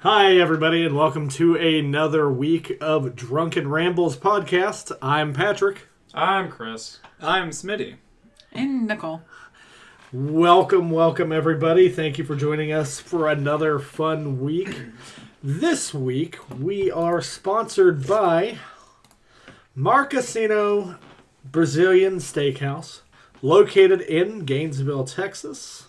Hi, everybody, and welcome to another week of Drunken Rambles Podcast. I'm Patrick. I'm Chris. I'm Smitty. And Nicole. Welcome, everybody. Thank you for joining us for another fun week. This week, we are sponsored by Marca, Sino Brazilian Steakhouse, located in Gainesville, Texas.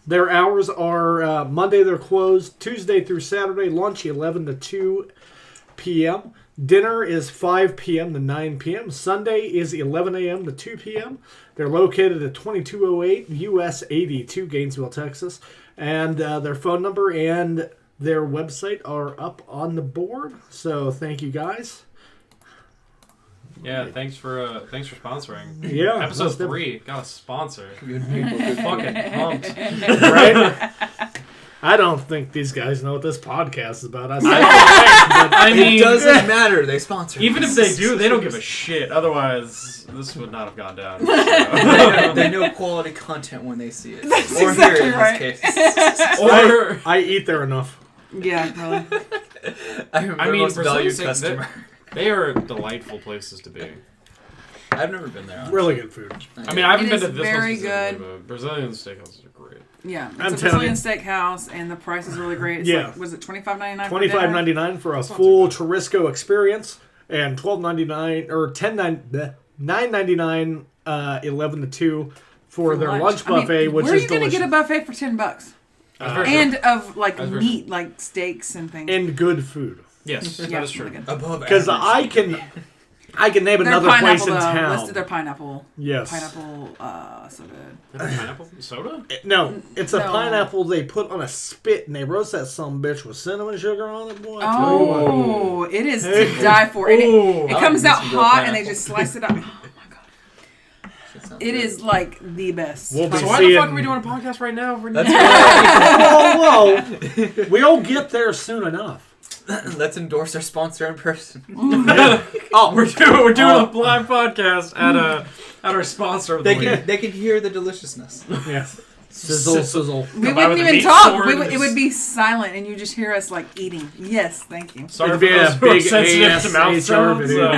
Their hours are Monday they're closed, Tuesday through Saturday, lunch 11 to 2 p.m. Dinner is 5 p.m. to 9 p.m. Sunday is 11 a.m. to 2 p.m. They're located at 2208 US 82, Gainesville, Texas. And their phone number and their website are up on the board. So thank you guys. Yeah, thanks for sponsoring. Yeah, Episode 3 got a sponsor. Good people, good Fucking pumped. Right? I don't think these guys know what this podcast is about. I mean, it doesn't matter. They sponsor. even if they do, they don't give a shit. Otherwise, this would not have gone down. So. they know quality content when they see it. That's or exactly hear it right. in this case. Or I eat there enough. Yeah, really. I'm I my mean, most for valued some sake, customer. they are delightful places to be. I've never been there. Honestly. Really good food. I mean, I haven't It been is to this very one specifically, good. but Brazilian steakhouses are great. Yeah, I'm it's a telling Brazilian steakhouse, and the price is really great. It's Yeah. like, was it $25.99? $25.99 for a That's not full too Turisco experience, and $12.99 or $9.99 11 to 2 for their lunch buffet, which where is are you going to delicious. get a buffet for $10? That's very true. And of like That's very meat, like steaks and things. And good food. Yes, Yeah, that is true. really good. Above Because average. I can name Their another place pineapple, in town. let's do their pineapple. Yes. Pineapple, so good. Pineapple soda? No, it's a No. pineapple they put on a spit, and they roast that some bitch with cinnamon sugar on it. Boy, I tell you what. Oh, it is to die for. And Ooh. it I comes like out me some grilled hot, and they pineapple. just slice it up. Oh, my God. Shit sounds It good. is like the best. We'll be So why the seeing... fuck are we doing a podcast right now? That's Whoa. We'll get there soon enough. Let's endorse our sponsor in person. Oh, we're doing a live podcast at our sponsor of the week. They can hear the deliciousness. Yeah. Sizzle. We Come by wouldn't with a even meat talk. sword and It would be silent, and you just hear us like eating. Yes, thank you. Sorry It'd for be those a who are big sensitive to mouth ASMR sounds. video.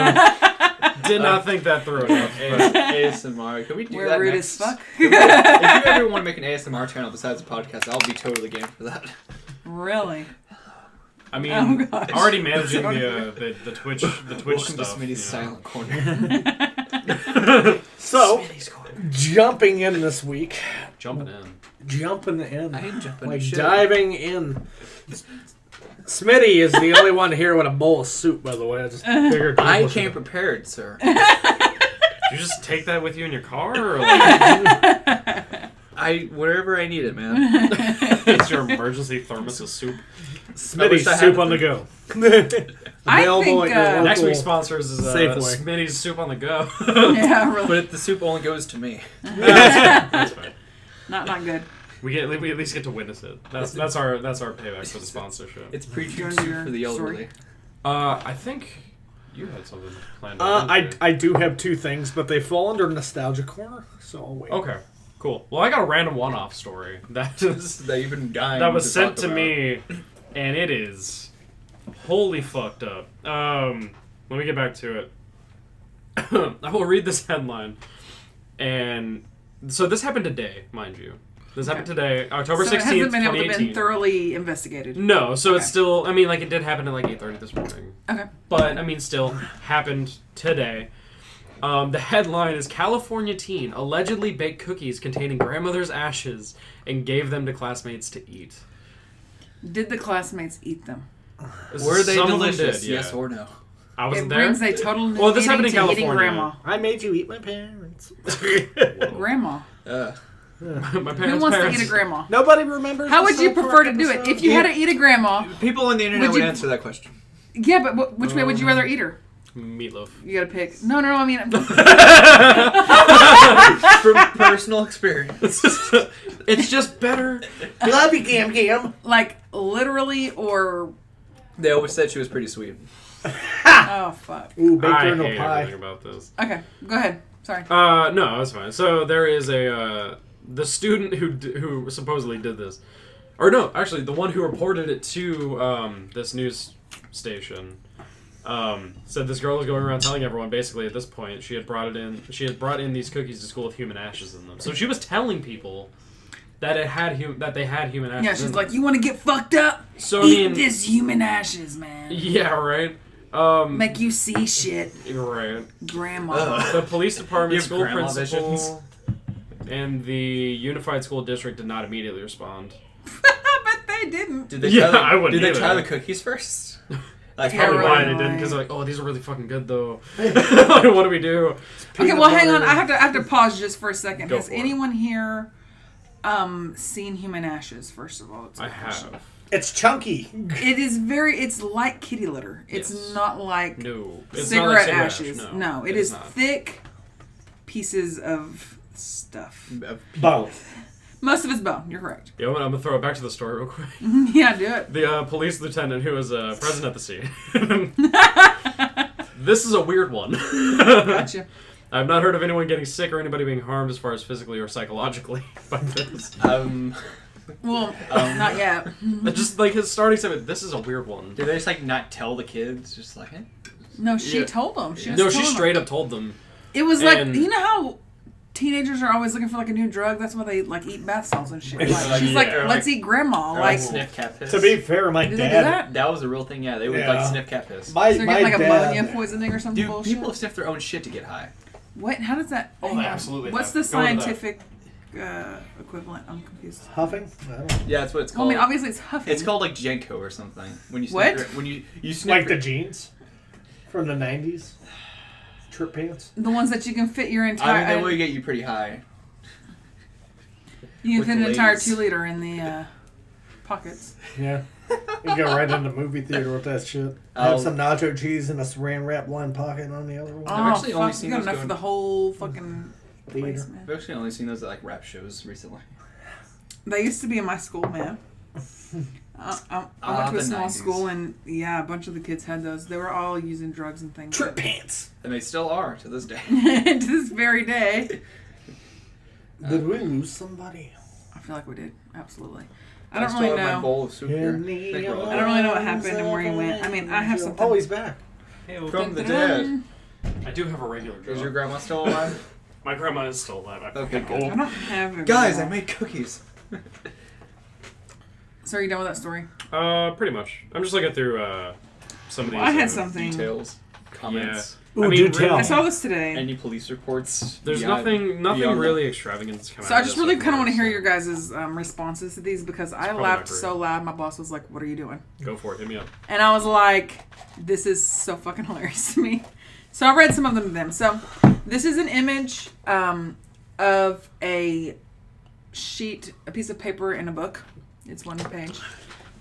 Did not think that through enough. but- ASMR. Can we do We're that rude next? as fuck. If you ever want to make an ASMR channel besides a podcast, I'll be totally game for that. Really? I mean, Oh, gosh. already managing the Twitch Welcome stuff. to Smitty's you know. silent corner. So, Smitty's corner. jumping in this week. Jumping in. Jumping in. I ain't jumping Like shit. diving in. Smitty is the only one here with a bowl of soup, by the way. I just figured. I came prepared, sir. Did you just take that with you in your car, or like, Wherever I need it, man. it's your emergency thermos of soup? Smitty wish I had soup it. on the go. I Available think, at your local Next week's sponsors is Safeway. Smitty's Soup on the Go. Yeah, really. But the soup only goes to me. That's fine. Not good. We at least get to witness it. That's our payback for the sponsorship. It's pre-treated Go into soup your for the elderly. story. I think you had something planned. I do have two things, but they fall under nostalgia corner, so I'll wait. Okay, cool. Well, I got a random one-off story that That you've been dying that was to sent talk to about. me, and it is wholly fucked up. Let me get back to it. I will read this headline, and so this happened today, mind you. This happened today, October 16th, So it hasn't been able to 2018. been thoroughly investigated. No, so Okay. it's still. I mean, like it did happen at like 8:30 this morning. Okay. But I mean, still happened today. The headline is California teen allegedly baked cookies containing grandmother's ashes and gave them to classmates to eat. Did the classmates eat them? Were they Some of them delicious? did, yeah. Yes or no? I It wasn't there. brings a total new Well, this meaning happened in to eating California. grandma. I made you eat my parents. Grandma. My Who parents. wants to eat a grandma? Nobody remembers. How the would you South prefer Park to do it? episode? If you had to eat a grandma, People on the internet Would would you- answer that question. yeah, but which way would you rather eat her? Meatloaf. You gotta pick. No, I mean, From personal experience. It's just better. Love you, Cam. like literally or. They always said she was pretty sweet. Oh fuck. Ooh, baked I her in hate a pie. everything about this. Okay, go ahead. Sorry. No, that's fine. So there is a the student who supposedly did this, or no, actually the one who reported it to this news station, said this girl was going around telling everyone basically at this point she had brought in these cookies to school with human ashes in them. So she was telling people that they had human ashes. Yeah, she's like, you want to get fucked up? So Eat this human ashes, man. Yeah, right. Make you see shit. Right. Grandma. The police department, school grandma principal, visions. and the unified school district did not immediately respond. But they didn't. Did they Yeah, try I wouldn't Did they either. try the cookies first? Like, Probably Yeah, why right. they didn't, because they're like, oh, these are really fucking good though. What do we do? Okay, well, hang on. I have to pause just for a second. Go Has for it. anyone here seen human ashes? First of all, it's a I good question. have. It's chunky. It is it's like kitty litter. It's Yes. not like No, it's cigarette, not like cigarette ashes. ash, No, it it is not. thick pieces of stuff. Both. Most of it's bone. You're correct. Yeah, I'm gonna throw it back to the story real quick. Yeah, do it. The police lieutenant who was present at the scene. This is a weird one. Gotcha. I've not heard of anyone getting sick or anybody being harmed as far as physically or psychologically by this. Well, not yet. Just like his starting statement, this is a weird one. Did they just like not tell the kids? Just like, eh? No, she Yeah. told them. She No, she straight up told them. It was like, and- you know how teenagers are always looking for like a new drug? That's why they like eat bath salts and shit. Like, Like, she's yeah. like, Or let's like- eat grandma. Or Like, sniff cat piss. To be fair, my did they do dad. that? That was a real thing, yeah. They would Yeah. like sniff cat piss. My So you're getting like dad. ammonia poisoning or something Dude, bullshit? people have sniffed their own shit to get high. What? How does that? Oh, hang on. absolutely What's not. the Go into that. scientific equivalent? I'm confused. Huffing? I don't know. Yeah, that's what it's Well, I called. mean, obviously it's huffing. It's called like Jenko or something. When you What? sniff when you sniff Like the your- jeans from the 90s. Trip pants. the ones that you can fit your I entire. mean, they will get you pretty high. you can with fit the an entire ladies. 2-liter in the pockets. Yeah. You go right in the movie theater with that shit. Oh. Have some nacho cheese and a saran wrap line pocket on the other one. Oh, actually only fuck, seen you got those enough going- for the whole fucking place, Theater. man. I've actually only seen those at like rap shows recently. They used to be in my school, man. I went to a the small 90s. school, and yeah, a bunch of the kids had those. They were all using drugs and things. Trip pants. And they still are to this day. To this very day. Did we lose somebody? I feel like we did. Absolutely. I I don't still really have my know. bowl of soup here. In the Think we're okay. I don't really know what happened and where he went. I mean, I have something. Oh, he's back. From the dead. I do have a regular Is your job. grandma still alive? My grandma is still alive. I Okay, fucking good. hope. I don't have a Guys, I grandma. made cookies. So are you done with that story? Pretty much. I'm just looking through some of these. Well, I had something. Details, comments, Ooh, I mean, do tell. I saw this today. any police reports. There's beyond- nothing beyond really extravagant coming So out I of just this really so kind of far, want to hear so your guys' responses to these because I probably laughed not great. so loud. My boss was like, "What are you doing?" Go for it. Hit me up. And I was like, "This is so fucking hilarious to me." So I read some of them to them. So this is an image of a sheet, a piece of paper in a book. It's one page.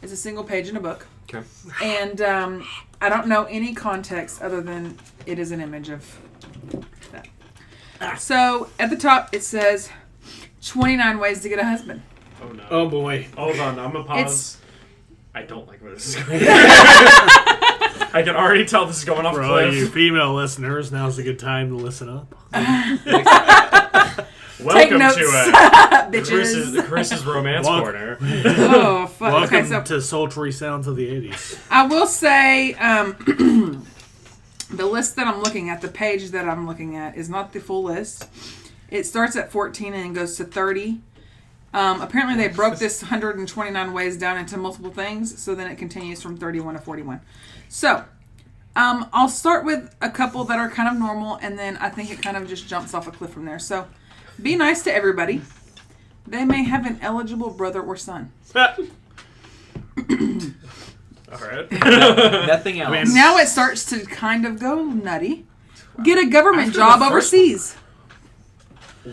It's a single page in a book. Okay. And I don't know any context other than it is an image of that. So at the top it says 29 ways to get a husband. Oh no. Oh boy. Hold on. I'm gonna pause. It's- I don't like where this is going. I can already tell this is going off For all you cliff. female listeners, now's a good time to listen up. Take Welcome notes, to bitches. Chris's romance Welcome. corner. Oh fuck. Welcome Okay, so to sultry sounds of the 80s. I will say the list that I'm looking at, the page that I'm looking at, is not the full list. It starts at 14 and goes to 30. Apparently, they broke this 129 ways down into multiple things, so then it continues from 31 to 41. So, I'll start with a couple that are kind of normal, and then I think it kind of just jumps off a cliff from there. So, be nice to everybody. They may have an eligible brother or son. All right. Nothing else. mean- Now it starts to kind of go nutty. Get a government After job the first- overseas.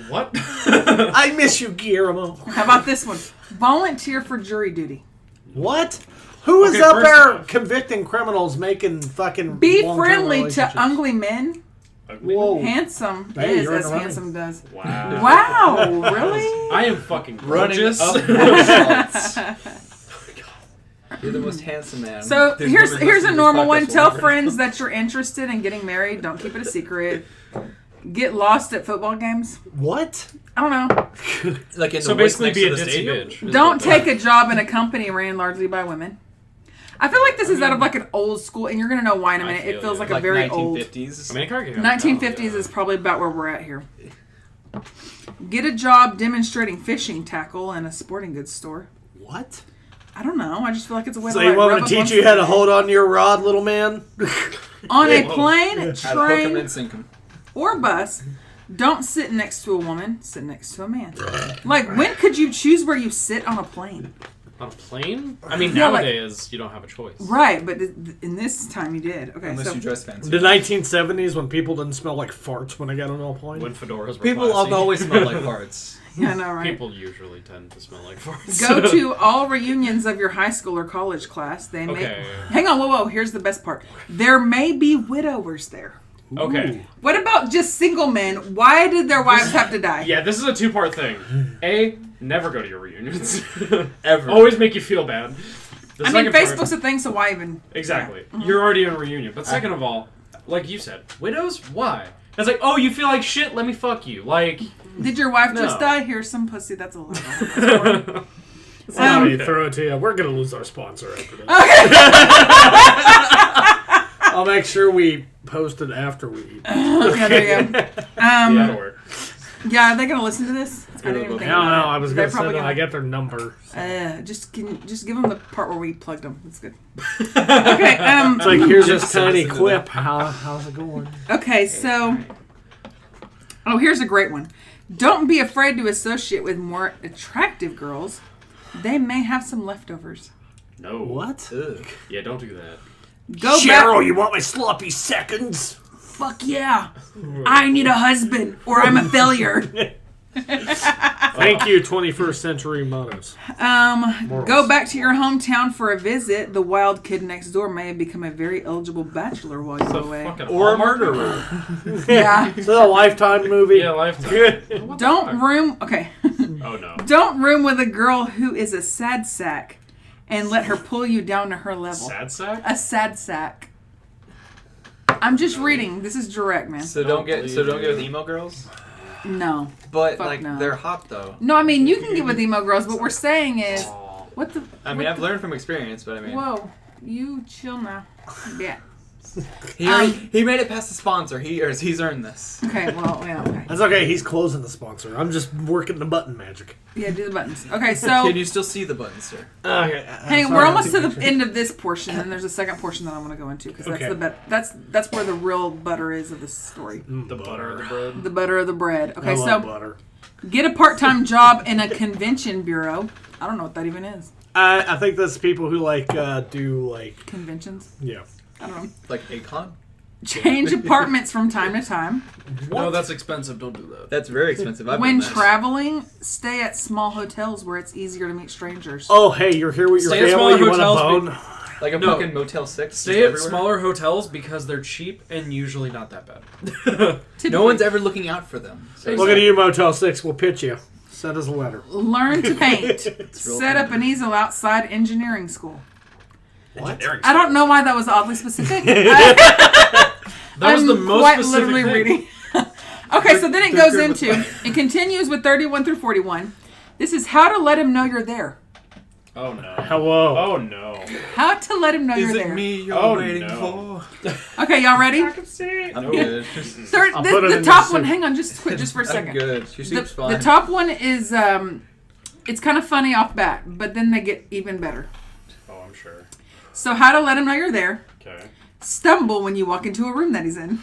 What? I miss you, Guillermo. How about this one? Volunteer for jury duty. What? Who is Okay, up first there off- convicting criminals making fucking Be long-term friendly to relationships? ugly men. Ugly. Whoa. Handsome Hey, is you're in as the running. handsome does. Wow. Wow, really? I am fucking running gorgeous. up results. You're the most handsome man. So There's here's women a listening to normal this one. podcast Tell will friends that you're interested in getting married. Don't keep it a secret. Get lost at football games. What? I don't know. Like in So the basically, woods be a next to the ditzy stadium? bitch. is Don't what take a job in a company ran largely by women. I feel like this is out of like an old school, and you're gonna know why in a I minute. feel It feels you. like a Like very old. 1950s. I mean, it can't get 1950s is probably about where we're at here. Get a job demonstrating fishing tackle in a sporting goods store. What? I don't know. I just feel like it's a way So to you like, want rub me up to on teach you how to something. hold on to your rod, little man? On a Whoa. plane, How to hook 'em train, and sink 'em. or bus. Don't sit next to a woman. Sit next to a man. Like, when could you choose where you sit on a plane? On a plane? I mean, Yeah, like- nowadays, you don't have a choice. Right, but in this time you did. Okay, Unless so you dress fancy. The 1970s when people didn't smell like farts when I got on a plane. When fedoras were People classy. always smell like farts. yeah, I know, right? People usually tend to smell like farts. Go to all reunions of your high school or college class. They may. Okay. Hang on, whoa. Here's the best part. There may be widowers there. Okay. What about just single men? Why did their wives have to die? Yeah, this is a two-part thing. A, never go to your reunions. Ever. Always make you feel bad. The I mean, second part- Facebook's a thing, so why even? Exactly. You're already in a reunion. But second of all, like you said, widows? Why? It's like, oh, you feel like shit? Let me fuck you. Like... Did your wife No. just die? Here's some pussy. That's a lot. That's not how you throw it to you. We're going to lose our sponsor after this. I'll make sure we post it after we eat. Yeah, there you go. Yeah, that'll work. Yeah, are they gonna listen to this? I didn't even I think don't know. about it. I was They're going to say probably that. gonna- I get their number. Just give them the part where we plugged them. That's good. Okay. It's like, here's this Just tiny listen to quip. that. How's it going? Okay. So. Oh, here's a great one. Don't be afraid to associate with more attractive girls. They may have some leftovers. No. What? Ugh. Yeah, don't do that. Go Cheryl, back. you want my sloppy seconds? Fuck yeah. I need a husband or I'm a failure. Thank you, 21st century mottos. Go back to your hometown for a visit. The wild kid next door may have become a very eligible bachelor while you're away. Fucking Or a Hallmark murderer. Yeah. Is that a Lifetime movie? Yeah, lifetime. What the Don't fuck? room. Okay. Oh, no. Don't room with a girl who is a sad sack and let her pull you down to her level. Sad sack? A sad sack. I'm just reading. This is direct, man. So don't get with emo girls. No. But Fuck like no. they're hot though. No, I mean, you can get with emo girls. What we're saying is, Aw. what the... I mean, I've learned from experience, but I mean, Whoa. You chill now. Yeah. he made it past the sponsor. He's earned this. Okay, well, yeah, okay. That's okay. He's closing the sponsor. I'm just working the button magic. Yeah, do the buttons. Okay, so... Can you still see the buttons, sir? Okay. Hey, we're almost to the end of this portion, and there's a second portion that I want to go into because that's Okay. that's where the real butter is of this story. The butter of the bread. The butter of the bread. Okay, I so love butter. get a part-time job in a convention bureau. I don't know what that even is. I think that's people who do Conventions. yeah. I don't know. Like Akon? Change apartments from time to time. No, that's expensive. Don't do that. That's very expensive. I've When done that. traveling, stay at small hotels where it's easier to meet strangers. Oh, hey, you're here with your Stay at family. smaller You want a hotels, bone? Like a No. fucking Motel 6. Stay just at everywhere. smaller hotels because they're cheap and usually not that bad. Typically, No one's ever looking out for them. So Look at you, Motel 6. We'll pitch you. Send us a letter. learn to paint. real Set up an easel outside engineering school. What? I don't know why that was oddly specific. That was the most quite specific literally thing. reading. Okay, so then it They're goes good with into, it continues with 31 through 41. This is how to let him know you're there. Oh no. Hello. Oh no. How to let him know Is you're it there. me you're Oh, waiting no. for? Okay, y'all ready? can see it. I'm good. Third, I'll put it the in top the one, soup. hang on, just quit just for a I'm second. good. Your The, soup's fine. the top one is, it's kind of funny off bat, but then they get even better. Oh, I'm sure. So how to let him know you're there. Okay. Stumble when you walk into a room that he's in.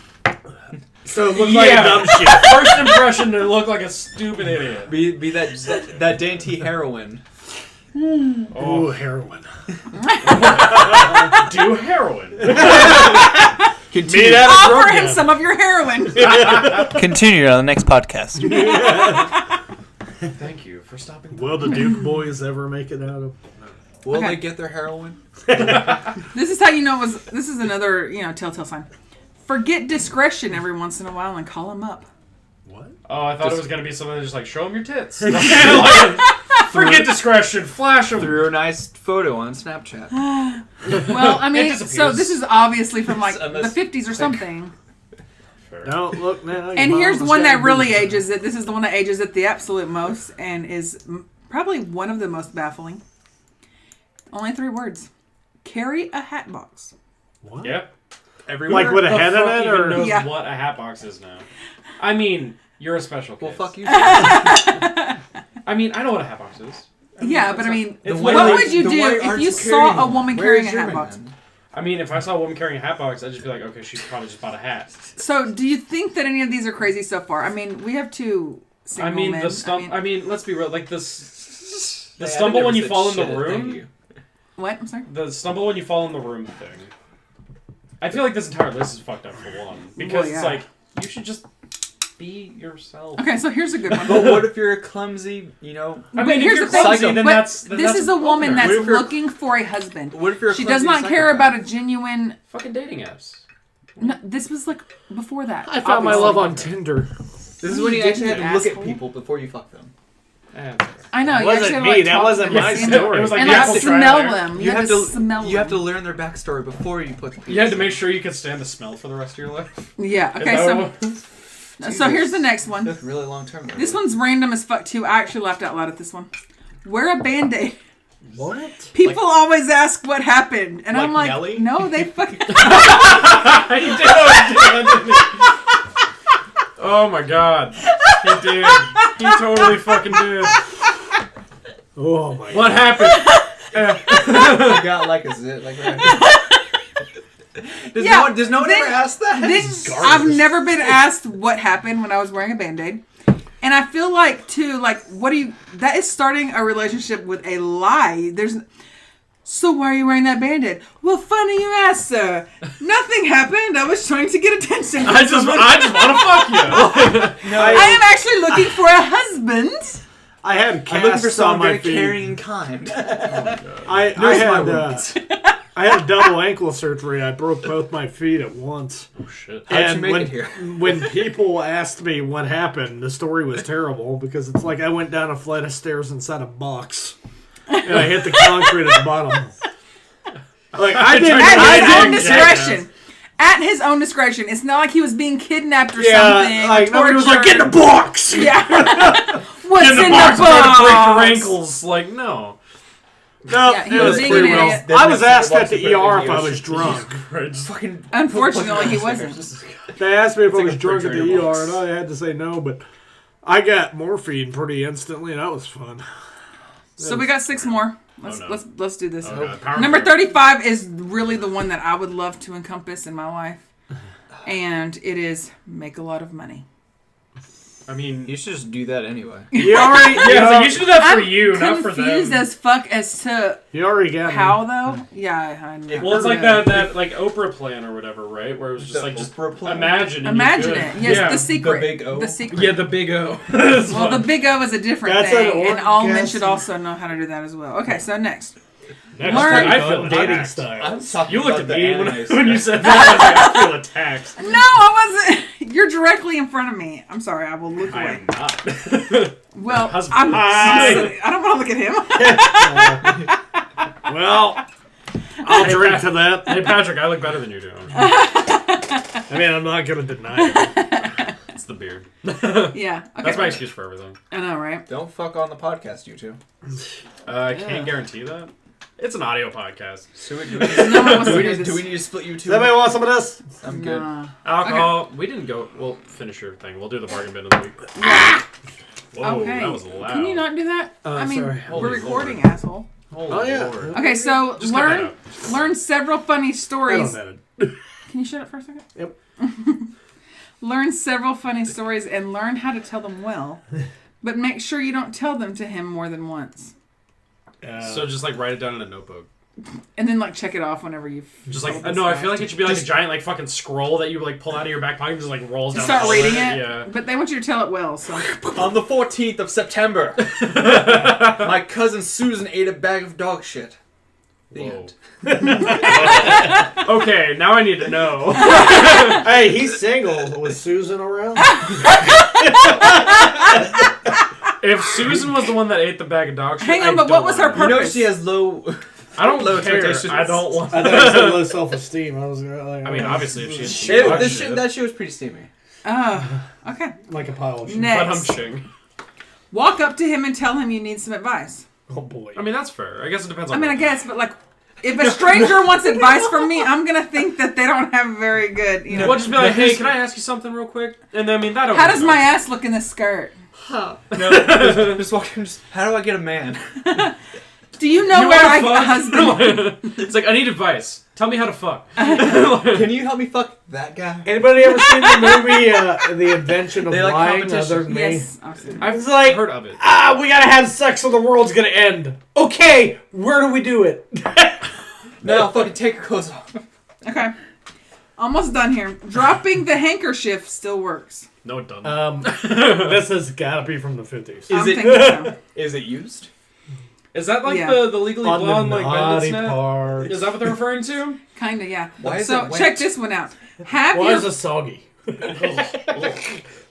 So it looks like a Yeah. dumb shit. First impression to look like a stupid idiot. Be that dainty heroine. Ooh, heroin. Do heroin. Continue. Offer him some of your heroin. Continue on the next podcast. Thank you for stopping. Will the Duke boys ever make it out of? Will Okay. they get their heroin? This is how you know it was. This is another, telltale sign. Forget discretion every once in a while and call him up. What? Oh, I thought it was gonna be something just like show him your tits. Like, forget discretion, flash them. Threw a nice photo on Snapchat. Well, I mean, disappears. so this is obviously from like Unless- the 50s or something. fair. Don't look now. And here's one that really ages it. This is the one that ages it the absolute most and is probably one of the most baffling. Only 3 words. Carry a hat box. What? Yep. Everywhere. Like with a head in it, or knows Yeah. what a hat box is now? I mean, you're a special case. Well, fuck you. I mean, I know what a hat box is. Yeah, but I mean, It's what literally- would you then do why if aren't you carrying saw a one? woman Where carrying is a your hat box? man? I mean, if I saw a woman carrying a hat box, I'd just be like, okay, she probably just bought a hat. So, do you think that any of these are crazy so far? I mean, we have 2 single I mean, men. I mean, let's be real. Like this, the Hey, I stumble never when you said fall in shit, the thank room. you. What? I'm sorry. The stumble when you fall in the room thing. I feel like this entire list is fucked up for one because Well, it's yeah. like you should just be yourself. Okay, so here's a good one. But what if you're a clumsy, I But mean, if here's you're the thing, clumsy, then but that's this is a woman opener. that's What if you're- looking for a husband. what if you're a She does clumsy not care psychopath? about a genuine. fucking dating apps. No, this was like before that. I found my Obviously. love on Tinder. This is when you actually didn't, have to look asshole. at people before you fuck them. I know. It you wasn't actually had to, me, like, that talk wasn't to them my and- story. It was like And you like have to smell try there. them. You had to smell them. You have to learn their backstory before you put the people. You had to make sure you could stand the smell for the rest of your life. Yeah. Is Okay. that So, what- so here's the next one. That's really long term. This one's random as fuck too. I actually laughed out loud at this one. Wear a Band-Aid. What? People always ask what happened, and I'm Like like, Nelly? no, they fucking. You did. Oh my god. He did. He totally fucking did. Oh my What happened? You got like a zit like that. Yeah, Does no one they- ever ask that? This, I've never been asked what happened when I was wearing a Band-Aid. And I feel like, too, like, that is starting a relationship with a lie. So why are you wearing that Band-Aid? Well, funny you ask, sir. Nothing happened. I was trying to get attention. I just want to fuck you. I am actually looking for a husband. I had I'm looking for casts on someone my very feet. caring and kind. I Nurse my had wounds. I had double ankle surgery. I broke both my feet at once. Oh shit. How'd you make when, it here? when people asked me what happened, the story was terrible because it's like I went down a flight of stairs inside a box and I hit the concrete at the bottom. Like I didn't. At his own didn't- discretion. At his own discretion. It's not like he was being kidnapped or something. Yeah, like or nobody was like, tortured. get in the box. Yeah. What's in the box, box? trying to break your ankles. Like no. No, Yeah, he it was was being pretty an well. idiot. I was asked at Box the to put it in ER the if I ocean. was drunk. Fucking Unfortunately, he put wasn't. They asked me if I like was a drunk at the refrigerator ER, box. and I had to say no, but I got morphine pretty instantly, and that was fun. So we got 6 more. Let's no. let's do this. Oh, God. Power Number trip. 35 is really the one that I would love to encompass in my life. And it is make a lot of money. I mean, You should just do that anyway. You already, yeah, I was like, you should do that for I'm you, not for them. confused as fuck as to you already got how though. Yeah, I know. Well, it's like that like Oprah plan or whatever, right? Where it was just The like just Oprah plan? imagine. and Imagine you're it. good. Yes, yeah. the secret. Big O? The secret. Yeah, the big O. Well, the big O is a different That's thing, an and all men orgasm. should also know how to do that as well. Okay, so next. Next, Learn- I feel dating attacked. style. I'm talking You looked about at the me anime when you stuff. said that. I was like, I feel attacked. No, I wasn't. You're directly in front of me. I'm sorry. I will look I away. am not. Well, Husband. I don't want to look at him. Well, I'll Hey, drink Pat. to that. Hey, Patrick, I look better than you do. I mean, I'm not going to deny it. It's the beard. Yeah. Okay. That's my excuse for everything. I know, right? Don't fuck on the podcast, you two. I can't guarantee that. It's an audio podcast. So do No one wants to hear do this. we need to split you two? Does anybody want some of this? I'm good. Nah. Alcohol. We didn't go. Well, finish your thing. We'll do the bargain bin of the week. Whoa, Okay. that was loud. Can you not do that? I mean, sorry. we're Holy recording, Lord. asshole. Holy Oh, yeah. Lord. Okay, so Just cut that learn several funny I stories. don't know. Can you shut up for a second? Yep. Learn several funny stories and learn how to tell them well, but make sure you don't tell them to him more than once. So just like write it down in a notebook. And then like check it off whenever you've Just like told no, I this feel guy. like it should be like a giant like fucking scroll that you like pull out of your back pocket and just like rolls down. Start the reading hallway. it. Yeah. But they want you to tell it well, so On the 14th of September, my cousin Susan ate a bag of dog shit. The Whoa. end. Okay, now I need to know. Hey, he's single. Was Susan around? If Susan was the one that ate the bag of dog shit, Hang on, I but don't what was wanna her know. You know she has low. I don't low care. expectations. I don't want. I thought you said low self-esteem. I was like, I mean, obviously, if she. That shit was pretty steamy. Okay. Like a pile of shit. Next. But I'm ching. Walk up to him and tell him you need some advice. Oh boy. I mean, that's fair. I guess it depends on. I mean, I guess, but like, if a stranger wants advice from me, I'm gonna think that they don't have very good. You know. Well, just be like, hey, can I ask you something real quick? And then I mean that. How does my ass look in this skirt? No, just walk in. How do I get a man? Do you know where I get a husband? It's like I need advice. Tell me how to fuck. Can you help me fuck that guy? Anybody ever seen the movie The Invention of They like Lying? competition. Other than me? Yes, I've seen it. I've It's like, heard of it. we gotta have sex or the world's gonna end. Okay, where do we do it? No, fucking take your clothes off. Okay. Almost done here. Dropping the handkerchief still works. No, it doesn't. This has gotta be from the 50s. I'm it- thinking so. Is it used? Is that like Yeah. the legally On blonde the like naughty bandit snap? parts. Is that what they're referring to? Kinda, yeah. Why is So it wet? check this one out. Have Why your is it soggy?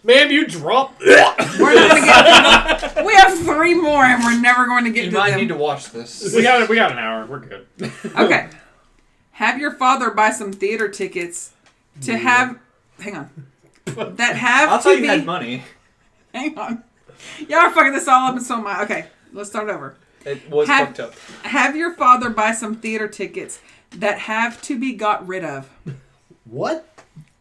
Ma'am, you dropped. we're not gonna get. We have 3 more, and we're never going to get You to might them. need to watch this. we got an hour. We're good. Okay. Have your father buy some theater tickets to have. Hang on. That have I'll to tell you be. had money. Hang on. Y'all are fucking this all up, and so am I. Okay, let's start over. It was Have- fucked up. Have your father buy some theater tickets that have to be got rid of. What?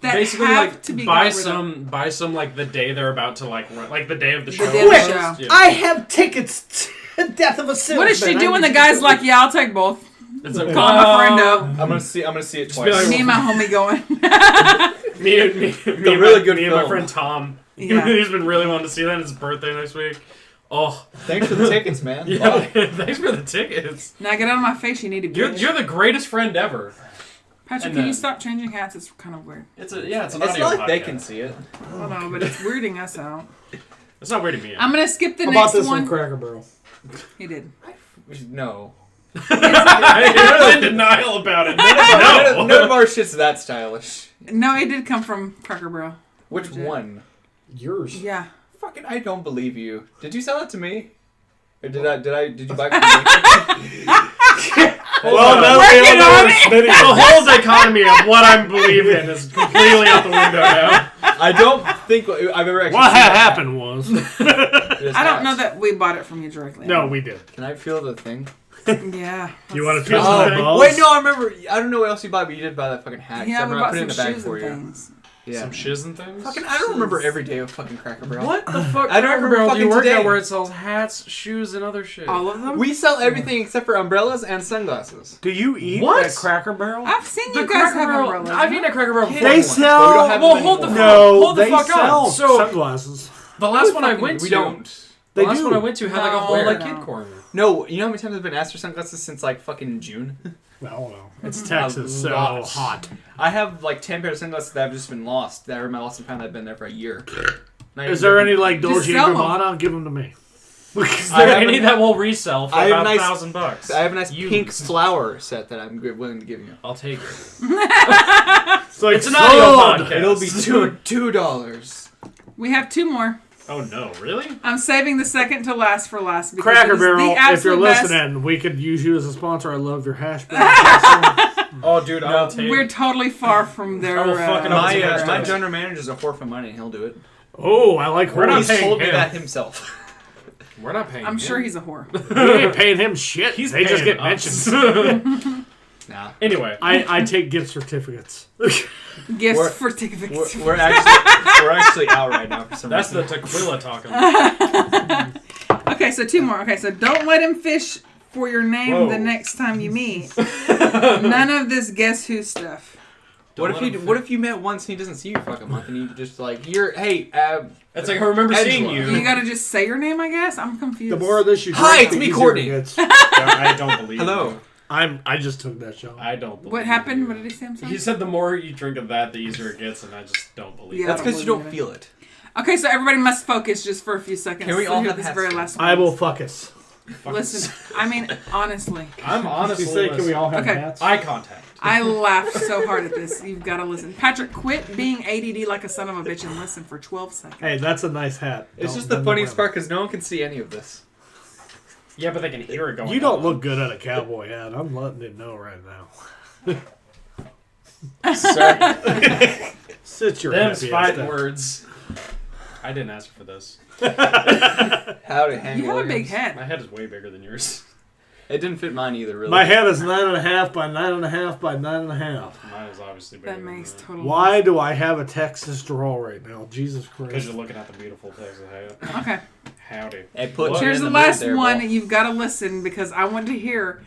That Basically, have like to be buy got rid of. some like the day they're about to like run, like the day of the show. day of the almost. show. Yeah. I have tickets to Death of a Salesman. What does she do I when need the to guy's go- like, "Yeah, I'll take both." It's like, Call my friend up. I'm gonna see it be twice. like- Me and my homie going. Me and really good me and my film. friend Tom. Yeah. He's been really wanting to see that. It's his birthday next week. Oh, Thanks for the tickets, man. yeah. Wow. Thanks for the tickets. Now get out of my face. You need to be. You're the greatest friend ever. Patrick, and can you then- stop changing hats? It's kind of weird. It's an It's audio not like they podcast. can see it. I don't know, but it's weirding us out. It's not weird to me. I'm gonna skip the How about next this one. from Cracker Barrel? He did. No. I was in denial about it. None of our shit's that stylish. No, it did come from Cracker Barrel. Which Legit. one? Yours. Yeah. Fucking, I don't believe you. Did you sell it to me? Or did you buy it from me? Well, now Working we on all know it. Smitty. The whole dichotomy of what I believe in is completely out the window now. I don't think I've ever actually What seen that happened was. hat. I don't know that we bought it from you directly. No, we did. Can I feel the thing? Yeah. You want to Feel feel the my thing? balls? Wait, no, I remember. I don't know what else you bought, but you did buy that fucking hat. 'cause I Yeah, we remember I bought put it in some the bag shoes for and you. things. Yeah. Some shiz and things. Fucking, I don't remember every day of fucking Cracker Barrel. What the fuck? I don't Cracker remember Barrel do you fucking work today. at where it sells hats, shoes, and other shit? All of them? We sell everything except for umbrellas and sunglasses. Do you eat What? at Cracker Barrel? I've seen The you guys Cracker have Barrel. umbrellas. I've eaten at Cracker Barrel before. They But we sell. don't have Well, them hold the anymore. No, Hold the they fuck sell up. So sunglasses. the last one I Fucking- went to, we don't. The They last do. one I went to had like a No, whole like they kid don't. corner. No, you know how many times I've been asked for sunglasses since like fucking June? I don't know. It's Texas, A so lot. hot. I have like 10 pairs of sunglasses that have just been lost. That are my lost and found that have been there for a year. Not Is even- there any like Just Dolce & sell 'em. Gabbana? Give them to me. Is I there have any a- that will resell for I have about nice- $1,000? I have a nice Used. pink flower set that I'm willing to give you. I'll take it. It's like It's an audio sold. podcast. It'll be $2. We have 2 more. Oh no, really? I'm saving the second to last for last. Because Cracker it is the Barrel, if you're absolute best. listening, we could use you as a sponsor. I love your hash browns. Oh, dude, I'll take We're it. totally far from their. I will fucking up My to my vegetables. general manager's a whore for money. He'll do it. Oh, I like We're not horse. He's paying told me him. that himself. We're not paying I'm him. sure he's a whore. We ain't paying him shit. He's they just paying get us. mentioned. Nah. Anyway, I take gift certificates. Gifts We're- for tickets. We're actually out right now for some that's the reason. tequila talking. Okay, so 2 more. Okay, so don't let him fish for your name Whoa. the next time you meet. None of this guess who stuff. What if you met once and he doesn't see you for like a month and you just like hey It's like I remember seeing Angela. you. You gotta just say your name, I guess? I'm confused. The more of this you Hi, drink, it's the me, easier Courtney. it gets. I don't believe. hello. you. I just took that shot. I don't believe. What happened? you. What did he say? I'm sorry. He said the more you drink of that, the easier it gets, and I just don't believe. Yeah. it. That's because you don't believe feel it. Okay, so everybody must focus just for a few seconds. Can we to all hear have this hats very on? last one? I will fuck us. Listen, I mean, honestly, I'm honestly. You say, can we all have Okay. hats? eye contact? I laughed so hard at this. You've got to listen. Patrick, quit being ADD like a son of a bitch and listen for 12 seconds. Hey, that's a nice hat. It's Don't just the bend funniest around. part because no one can see any of this. Yeah, but they can hear it going. You don't on. look good at a cowboy hat. I'm letting it know right now. Sorry. Sit your Them's happy fighting ass down. words. I didn't ask for this. Howdy, Hank You have a Williams. big head. My head is way bigger than yours. It didn't fit mine either, really. My head is 9.5 by 9.5 by 9.5. Mine is obviously bigger. That makes total Why do I have a Texas draw right now? Jesus Because Christ. you're looking at the beautiful Texas hat. Okay. Howdy. Hey, put What? you Here's in the mood last there, one. Paul. You've got to listen because I want to hear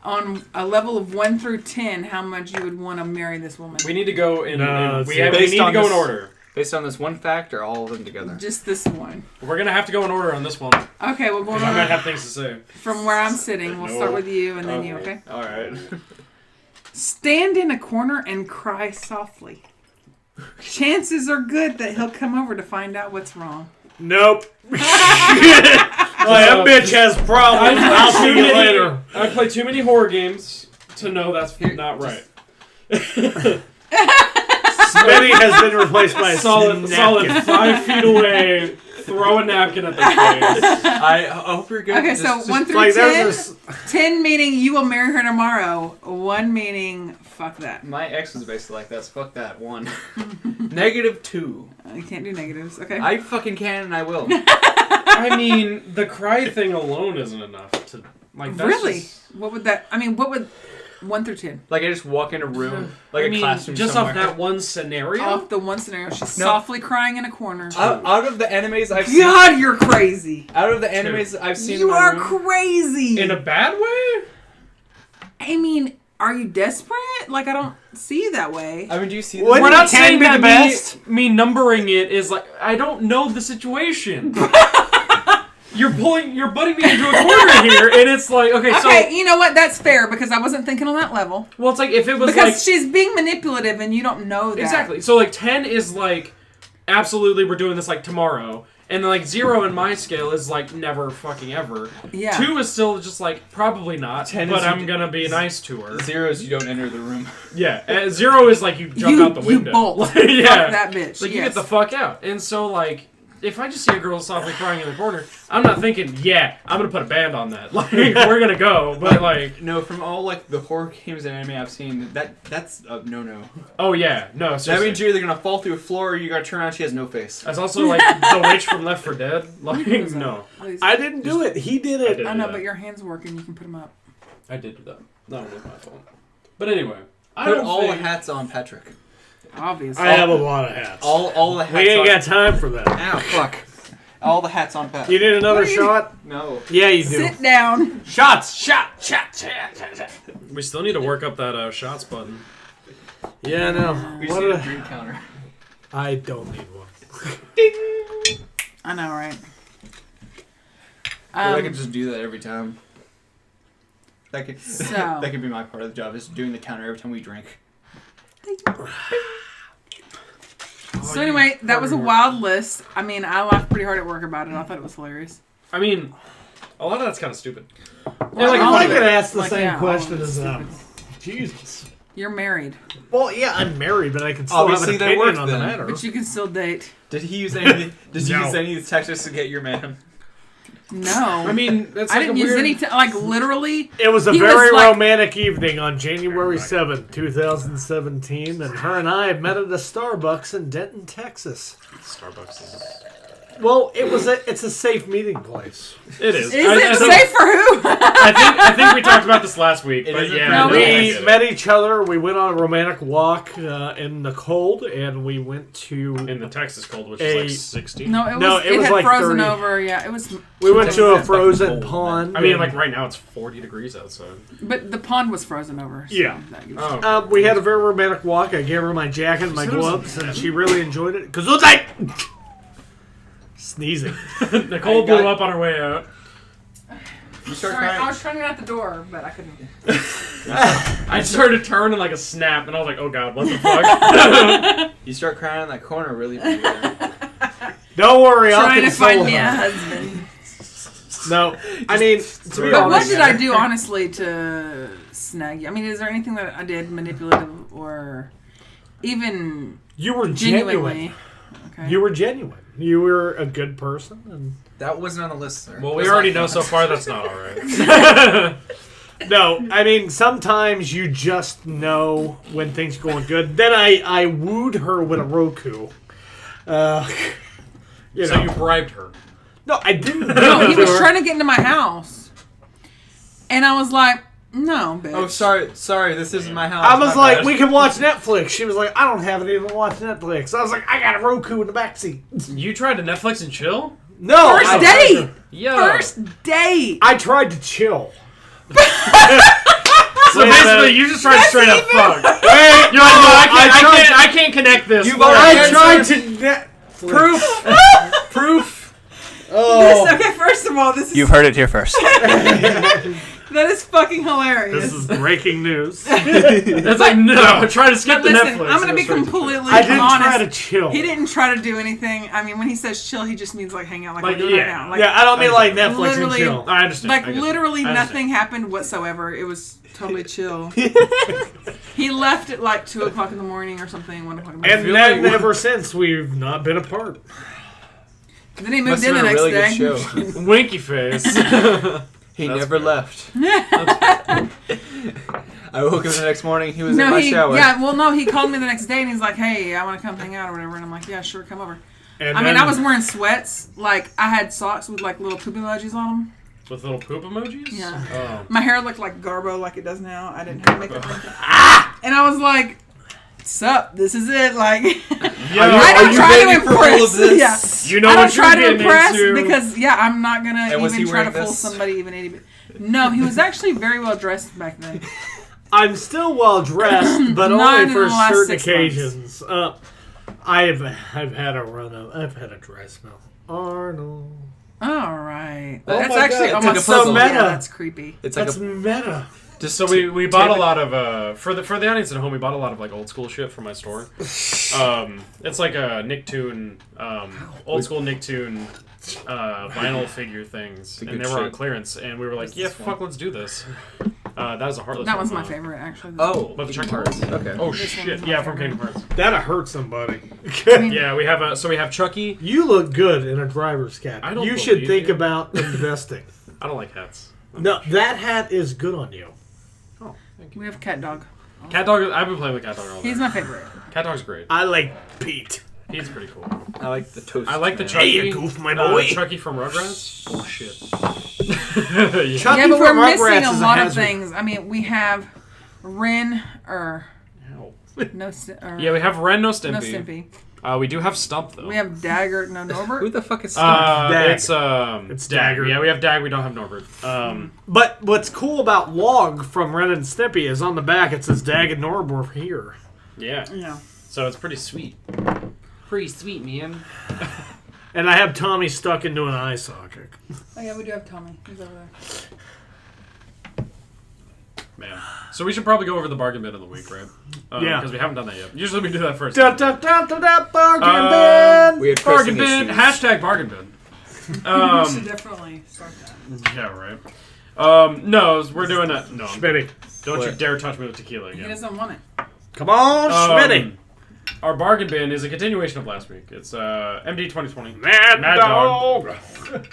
on a level of 1 through 10 how much you would want to marry this woman. We need to go in. No, we it's need to on go in this- order. Based on this one fact or all of them together? Just this one. We're gonna have to go in order on this one. Okay, we'll go Because I might on have things to say. from where I'm sitting. We'll start with you and then you, okay? Alright. Stand in a corner and cry softly. Chances are good that he'll come over to find out what's wrong. Nope. That bitch has problems. I'll see you later. I play too many horror games to know that's not right. Smitty has been replaced by a solid napkin. 5 feet away. Throw a napkin at the face. I hope you're good. Okay, so 1 through Like, 10. there's 10 meaning you will marry her tomorrow. 1 meaning fuck that. My ex was basically like that, so fuck that. 1. -2. You can't do negatives. Okay. I fucking can and I will. I mean, the cry thing alone isn't enough to like. That's Really? just- What would that? I mean, what would 1 through 10? Like I just walk in a room, like I a mean, classroom just somewhere. off that one scenario. Off the one scenario, she's No. softly crying in a corner. Out of the animes I've seen, God, you're crazy. out of the animes I've seen, You in my are room, crazy. in a bad way. I mean, are you desperate? Like, I don't see you that way. I mean, do you see? What? This? We're not Can saying be that the best. me numbering it is like I don't know the situation. You're putting me into a corner here, and it's like okay, Okay, you know what? That's fair because I wasn't thinking on that level. well, it's like if it was Because like she's being manipulative and you don't know that. exactly. So like 10 is like absolutely we're doing this like tomorrow, and then like 0 in my scale is like never fucking ever. Yeah. 2 is still just like probably not, 10 but is I'm you- gonna be nice to her. 0 is you don't enter the room. Yeah, 0 is like you jump out the window. You bolt. Like, Fuck yeah, that bitch. like you yes. get the fuck out. And so like if I just see a girl softly crying in the corner, I'm not thinking, yeah, I'm gonna put a band on that. Like we're gonna go, but like No, from all like the horror games and anime I've seen, that's a no. oh yeah, no, That seriously. means you're either gonna fall through a floor or you gotta turn around. She has no face. That's also like the witch from Left 4 Dead. Like no, Please. I didn't do it. He did I it. did. I know, that. but your hand's working. You can put them up. I did do that. That was my fault. But anyway, I Put don't all the think... hats on, Patrick. Obviously. I have a lot of hats. All the hats. We ain't on... got time for that. Ow, fuck. All the hats on Pat. You need another What are you- shot? No. Yeah, you do. Sit down. Shots! Shot! We still need to work up that shots button. Yeah, no. We just What need a a... drink counter. I don't need one. I know, right? I could just do that every time. That could So- that could be my part of the job, is doing the counter every time we drink. So anyway, that was a wild list. I mean, I laughed pretty hard at work about it. I thought it was hilarious. I mean, a lot of that's kind of stupid. Yeah, like, if all I of could it. ask the Like, same yeah, all question of it's as stupid. Jesus. You're married, Well, yeah, I'm married, but I can still have Obviously, an they opinion work on the then. matter. but you can still date. Did he use any? Did you No. use any of the tactics to get your man? No, I mean, that's I like didn't a use weird... any. Like literally, It was a He was very like- romantic evening on January 7th, 2017, and her and I met at a Starbucks in Denton, Texas. Starbucks is... Well, it's a safe meeting place. It is. is it safe for who? I think we talked about this last week, It but isn't yeah. for No, no, we I We get it. met each other. We went on a romantic walk in the cold, and we went to In the Texas cold, which A- is like 60. No, it was. No, it it was had like frozen 30. over. Yeah, it was. we went to a Texas is frozen fucking cold, pond. I mean, and- like right now it's 40 degrees outside. But the pond was frozen over. So Yeah. that gives- Oh. we had a very romantic walk. I gave her my jacket and my said it was gloves, and bad. she really enjoyed it. Cause what's I sneezing? Nicole I blew got- up on her way out. You start Sorry, I crying. was trying to get out the door, but I couldn't. I just heard a turn and like a snap, and I was like, oh god, what the fuck? You start crying in that corner, really. bad. Don't worry, I'll Trying to console find me a her. husband. No, I mean, to be But what honest, did I do honestly to snag you? I mean, is there anything that I did manipulative or even you were genuinely? genuine. Okay. You were genuine. You were a good person, and That wasn't on the list, sir. Well, we That's already not know fun. so far that's not alright. No, I mean, sometimes you just know when things are going good. Then I wooed her with a Roku. So you bribed her. No, I didn't. No, he was trying to get into my house. And I was like, no, bitch. Oh, sorry, this isn't my house. I was My like, bad. we can watch Netflix. She was like, I don't have anything to watch Netflix. I was like, I got a Roku in the backseat. You tried to Netflix and chill? No, First I date! Yo. First date! I tried to chill. So basically, you just tried to straight up fuck. Wait, You're like, no, I can't connect this. You've Fuck. already I tried to Netflix. Proof. Oh, Okay, first of all, this is You've heard it here first. that is fucking hilarious. this is breaking news. It's like, no, try to skip But the listen, Netflix. I'm going to be Go straight to- completely I didn't honest. try to chill. He didn't try to do anything. I mean, when he says chill, he just means like hang out like Like, we're doing yeah. right now. Like, Yeah, I don't mean like Netflix and literally- chill. I understand. like I get it. literally I understand. nothing happened whatsoever. It was totally chill. He left at like 2 o'clock in the morning or something, 1 o'clock in the morning. And then ever since, we've not been apart. Then he moved Must in have the been a next really day. good show. Winky face. He That's never fair. left. I woke up the next morning. He was in No, my he shower. he called me the next day and he's like, "Hey, I want to come hang out or whatever." And I'm like, "Yeah, sure, come over." And I mean, then- I was wearing sweats. Like I had socks with like little poop emojis on them. With little poop emojis? Yeah. Oh. My hair looked like Garbo, like it does now. I didn't have makeup or anything. And I was like, "Sup? This is it." Like, Yo, I don't you try to ready for all impress. of this? Yeah. you know I don't what you're try to getting impress into. because I'm not gonna And was even he try to wearing fool this? somebody even any. No, he was actually very well dressed back then. I'm still well dressed, but Not only in for the last certain 6 occasions. I've had a run of. I've had a dry spell. Arnold. All right, Oh that's my actually God, it's like a so puzzle. meta. Meta. That's creepy. It's like That's meta. just So we bought a lot of for the audience at home, we bought a lot of like old school shit from my store. It's like a Nicktoon, old school Nicktoon vinyl figure things, and good they were on shit. clearance, and we were like, yeah, fuck, let's do this. That was a heartless. That was one, my favorite, actually. Oh, But the Kingdom Chucky Hearts. Okay. Oh This shit! one's my Yeah, from favorite. Kingdom Hearts. That'll hurt somebody. Yeah, we have we have Chucky. You look good in a driver's cap. I don't You should believe think you. about investing. I don't like hats. No, that hat is good on you. Oh, thank you. We have Cat Dog. Cat Dog. I've been playing with Cat Dog all day. He's my favorite. Cat Dog's great. I like Pete. He's pretty cool. I like the toast. I like the man. Chucky. Hey, you goof, my boy. Chucky from Rugrats. Oh shit. Yeah. Chucky Yeah, but we're from missing Rugrats a is lot of hazard. things. I mean, we have Ren or Ow. yeah, we have Ren, no no Stimpy. Stimpy. We do have Stump though. We have Dagger, no Who Norbert. the fuck is Stump? Dag. It's Dagger. Yeah, we have Dag. We don't have Norbert. But what's cool about Log from Ren and Stimpy is on the back it says Dag and Norbert here. Yeah. Yeah. So it's pretty sweet. Pretty sweet, man. And I have Tommy stuck into an eye socket. Oh yeah, we do have Tommy. He's over there. Man. So we should probably go over the bargain bin of the week, right? Yeah. Because we haven't done that yet. Usually we do that first. Da, da, da, da, da, bargain bin. We had Bargain pressing bin. issues. Hashtag bargain bin. We should definitely start that. Yeah, right. No, we're doing that. No. Schmitty. Don't you What? dare touch me with tequila He again. doesn't want it. Come on, Schmitty. Our bargain bin is a continuation of last week. It's MD 2020. Mad Dog.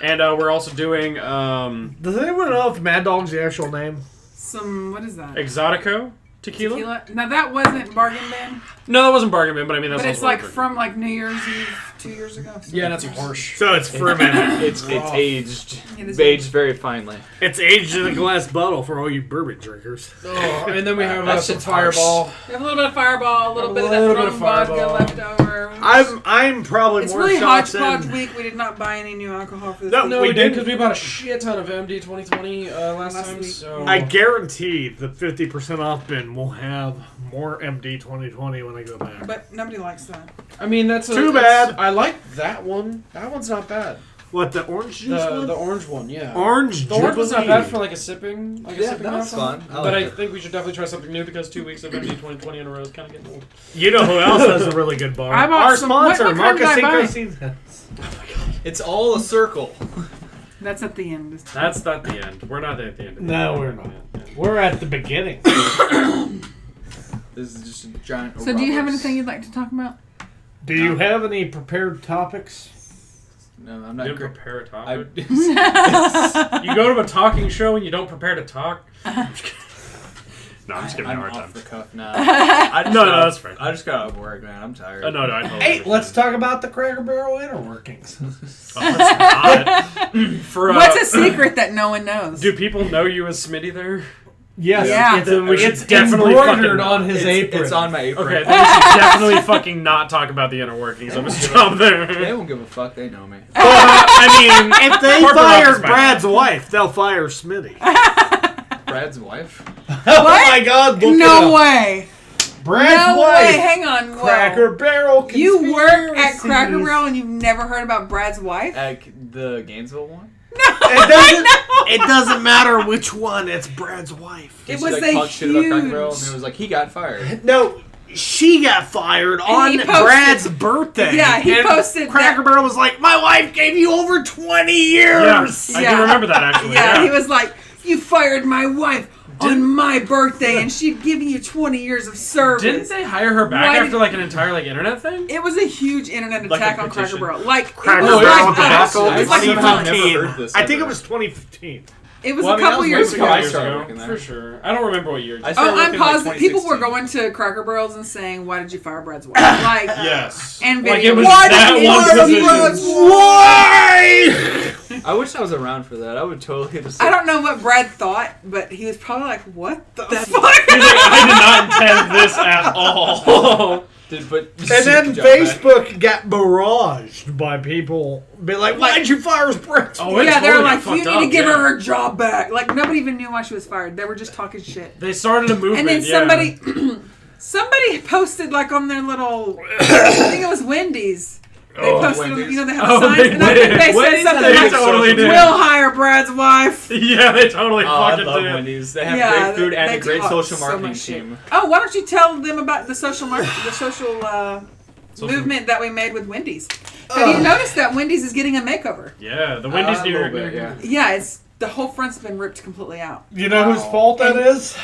And we're also doing Does anyone know if Mad Dog's the actual name? What is that? Exotico tequila. Tequila? Now that wasn't bargain bin, No, that wasn't bargain bin, but I mean that's but it's also like what we're from like New Year's Eve 2 years ago. Yeah, that's harsh. So it's fermented. It's aged. It is Aged very finely. It's aged in a glass bottle for all you bourbon drinkers. Oh, and then we have That some shit's Fireball. We have a little bit of Fireball, a little bit of that little bit rum of vodka Fireball. left over. I'm probably It's more really shots hodgepodge than... week. We did not buy any new alcohol for this. No, week. No, we we didn't. did because we bought a shit ton of MD 2020 last Last time. week. So I guarantee the 50% off bin will have more MD 2020 when I go back. But nobody likes that. I mean that's Too bad. I like that one. That one's not bad. What, the orange juice one? The orange one, yeah. Orange The orange one's not Jubilee. bad for like a sipping. Like a Yeah, sipping that's alcohol. fun. I But like I it. think we should definitely try something new because 2 weeks of MD 2020 in a row is kind of getting old. You know who else has a really good bar? I bought Our some- sponsor, what kind Marca did I buy? Cinco. It's all a circle. That's at the end. That's not the end. We're not at the end. No, we're not. We're at the beginning. This is just a giant. So, do you have Ouroboros. anything you'd like to talk about? Do you have any prepared topics? No, I'm You not didn't great. prepare a topic. You go to a talking show and you don't prepare to talk. I'm just kidding. No, I'm just giving you a hard off time. the cuff now. No, that's fair. I just got off work, man. I'm tired. No, I totally Hey, understand. let's talk about the Cracker Barrel inner workings. Oh, let's not. For, What's a secret that no one knows? Do people know you as Smitty there? Yes, Yeah. it's definitely embroidered fucking- on his apron. It's on my apron. Okay, then we should definitely fucking not talk about the inner workings of his job They there. won't give a fuck. They know me. I mean, If they corporate office fired back. Brad's wife, they'll fire Smitty. Brad's wife? Oh my God! Look it No up. way. Brad's No wife. way. Hang on. Whoa. Cracker Barrel. You work at Cracker conspiracies. Barrel and you've never heard about Brad's wife? At the Gainesville one? It doesn't matter which one. It's Brad's wife. It She, was like, a talked shit about Cracker Barrel, huge- and it was like, he got fired. No, she got fired on he posted- Brad's birthday. Yeah, he And posted Cracker that- Barrel was like, "My wife gave you over 20 years." I do remember that actually. Yeah, he was like, "You fired my wife on my birthday, and she'd given you 20 years of service." Didn't they hire her back Why after did- like an entire like internet thing? It was a huge internet Like a attack on Cracker petition. Barrel. Like, Cracker it was Barrel like debacle. it was It's like somehow a never month. heard this I think ever. it was 2015. It was Well, a I mean, couple that was years before ago. I started working there. For sure. I don't remember what year. I started Oh, I'm working, like, positive. People were 2016. going to Cracker Barrels and saying, "Why did you fire Brad's wife?" Like, Yes. and Like video. it was Why that did you one fire position. Brad's Why? I wish I was around for that. I would totally just. I don't know what Brad thought, but he was probably like, "What the fuck?" He's like, I did not intend this at all. But And then Facebook got barraged by people being like, "Why'd you fire Brad's Oh, wife?" it Yeah, they were totally like, got "You fucked need to up, give yeah. her her job back." Like nobody even knew why she was fired. They were just talking shit. They started a movement. And then yeah. somebody posted like on their little, I think it was Wendy's. They posted, Wendy's. you know, they have Oh, signs, they and I think did. they said Wendy's something had a like, big totally social did. media. "We'll hire Brad's wife." Yeah, they totally Oh, I fucking love did. Wendy's. They have Yeah, great food and they a great talk social so marketing much shit. team. Oh, why don't you tell them about the social Social- movement that we made with Wendy's? Have you noticed that Wendy's is getting a makeover? Yeah, the Wendy's A near. little bit, yeah. Yeah, it's the whole front's been ripped completely out. You know whose fault that is?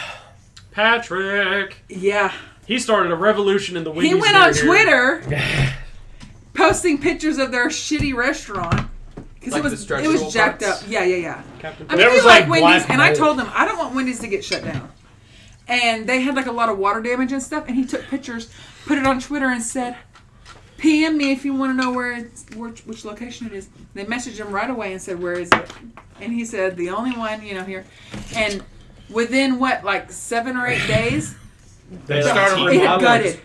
Patrick. Yeah. He started a revolution in the Wendy's. He went near on here. Twitter posting pictures of their shitty restaurant because Like the it stretchable was jacked parts? up. Yeah. Captain I mean, There if was you like like Wendy's, black and I mold. told them I don't want Wendy's to get shut down. And they had like a lot of water damage and stuff, and he took pictures, put it on Twitter, and said, "PM me if you want to know which location it is." They messaged him right away and said, "Where is it?" And he said, "The only one, here." And within like 7 or 8 days, They Yeah. started they had remodeling. gutted.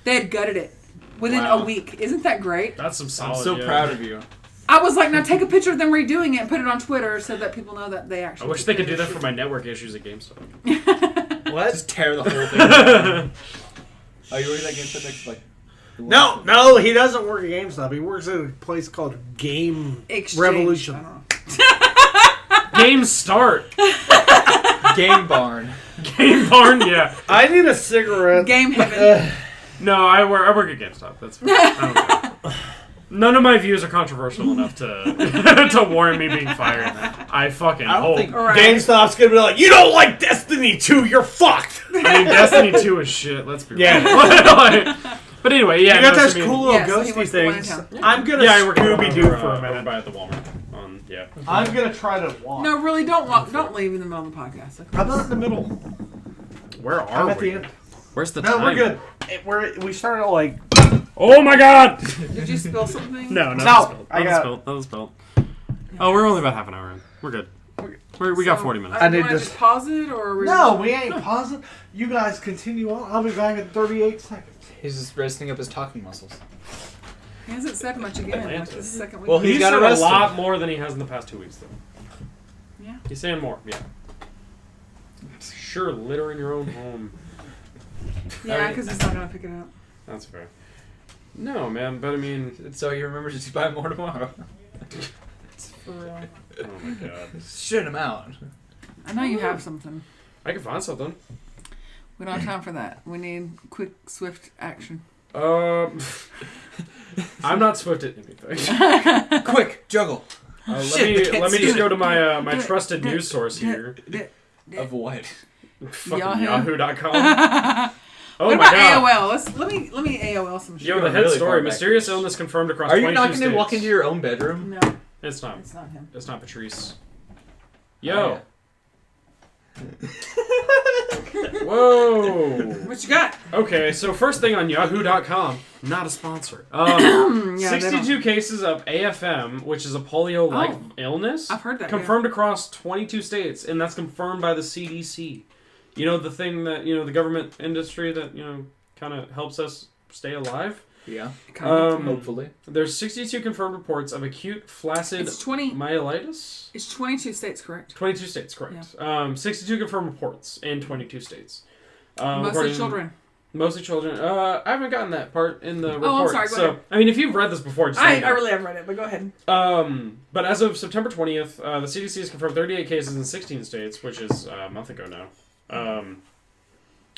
They had gutted it within Wow. a week. Isn't that great? That's some solid. I'm so yeah. proud of you. I was like, now take a picture of them redoing it and put it on Twitter so that people know that they I actually. wish they could do that for my network issues at GameStop. What? Just tear the whole thing down. Oh, you work at GameStop next? Like, No, he doesn't work at GameStop. He works at a place called Game Exchange. Revolution. I don't know. Game Start. Game Barn. Game Barn. Yeah. I need a cigarette. Game heaven. No, I work at GameStop. That's fine. I don't care. None of my views are controversial enough to to warrant me being fired. I fucking I don't hope. think- All right. GameStop's gonna be like, "You don't like Destiny 2, you're fucked." I mean, Destiny 2 is shit. Let's be real. Yeah. Like, but anyway, yeah. You got no, those so I mean- cool little Yeah, so he ghosty works the one in things. town. I'm gonna Yeah, I work Scooby Doo for a over minute. by the Walmart. Yeah. I'm gonna try to walk. No, really, don't leave in the middle of the podcast. Okay? I'm not in the middle. Where are I'm at we? the end. Where's the No, time? we're good. We started at like. Oh my god! Did you spill something? No, No, spilled. I Nothing got- spilled. Nothing spilled. Oh, we're only about half an hour in. We're good. We got 40 minutes. I I need need to- just pause it, or are we No, we ain't pausing. You guys continue on. I'll be back in 38 seconds. He's just resting up his talking muscles. He hasn't said much again. Like Atlantis. this is the second week. Well, He's He's got said a arrested. lot more than he has in the past 2 weeks, though. Yeah. He's saying more. Yeah. Sure, litter in your own home. Yeah, because he's not gonna pick it up. That's fair. No, man, but I mean, So you remember to buy more tomorrow. It's for real. oh my god. Shit him out. I know you have something. I can find something. We don't have time for that. We need quick, swift action. I'm not swift at anything. Quick, juggle. Let me just go to my my trusted news source here. Of what? Fucking Yahoo. Yahoo.com. Oh What my about god. AOL? Let me AOL some shit. Yo, the You're head really story. far back. Mysterious illness confirmed across Are 22 you not going states. to walk into your own bedroom? No, It's not. it's not him. It's not Patrice. Oh, Yo. Whoa. What you got? Okay, so first thing on Yahoo.com, not a sponsor. Yeah, they 62 cases of AFM, which is a polio-like Oh. illness. I've heard that, confirmed across 22 states, and that's confirmed by the CDC. You know, the thing that, the government industry that, kind of helps us stay alive? Yeah. Hopefully. There's 62 confirmed reports of acute flaccid It's 20. myelitis. It's 22 states, correct? 22 states, correct. 62 confirmed reports in 22 states. Mostly children. Mostly children. I haven't gotten that part in the report. Oh, I'm sorry. Go ahead. I mean, if you've read this before, just I really have read it, but go ahead. But as of September 20th, the CDC has confirmed 38 cases in 16 states, which is a month ago now.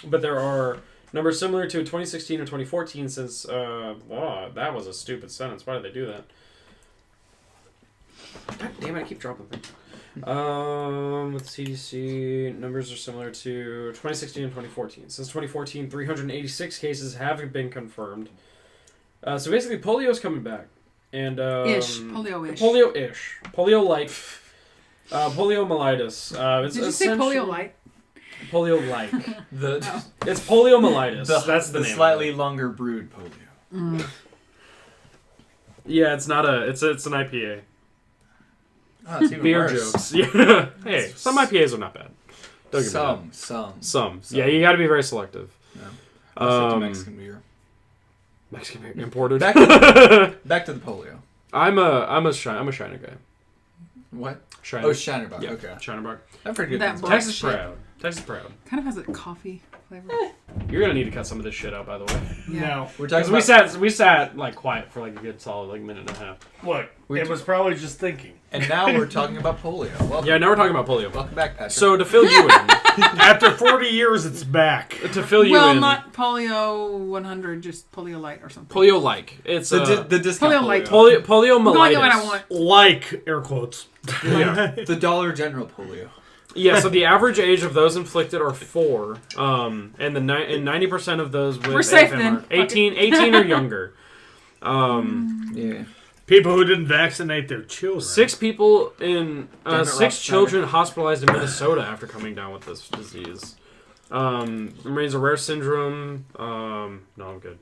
But there are numbers similar to 2016 or 2014 since, that was a stupid sentence. Why did they do that? God damn it, I keep dropping things. With CDC, numbers are similar to 2016 and 2014. Since 2014, 386 cases have been confirmed. So basically, polio is coming back. And, Polio-ish. Polio-ish. Polio-like. Poliomyelitis. It's Did you say polio light? Polio-like. The It's poliomyelitis. That's the name. slightly longer brewed polio. Yeah, it's not it's an IPA. Oh, it's even Beer worse. jokes. Yeah. Hey, some IPAs are not bad. Don't get me wrong. Some. Yeah, you got to be very selective. Yeah. Mexican beer. Mexican beer imported. Back to the polio. I'm a Shiner guy. What? Shiner. Oh, Shinerbach. Yeah, Okay. Shiner bar. I've heard good That things. black Texas shit. proud. Texas proud. Kind of has a coffee flavor. You're gonna need to cut some of this shit out, by the way. Yeah. No. We're talking Because about, we sat like quiet for like a good solid like minute and a half. Look, We it t- was probably just thinking. and now we're talking about polio. Welcome, Yeah, now we're talking about polio. welcome back, Patrick. So to fill you in, After 40 years, it's back. to fill you Well, in, not polio 100, just polio light or something. polio-like. It's the discount polio light. polio. poliomyelitis. I'm going to what I want. Like, air quotes. Yeah. The Dollar General polio. Yeah, so the average age of those inflicted are 4, and 90% of those with We're safe AFM then. are 18 or younger. Yeah. People who didn't vaccinate their children. 6 people in Damn it, 6 Rob children hospitalized in Minnesota after coming down with this disease. Remains a rare syndrome. No, I'm good.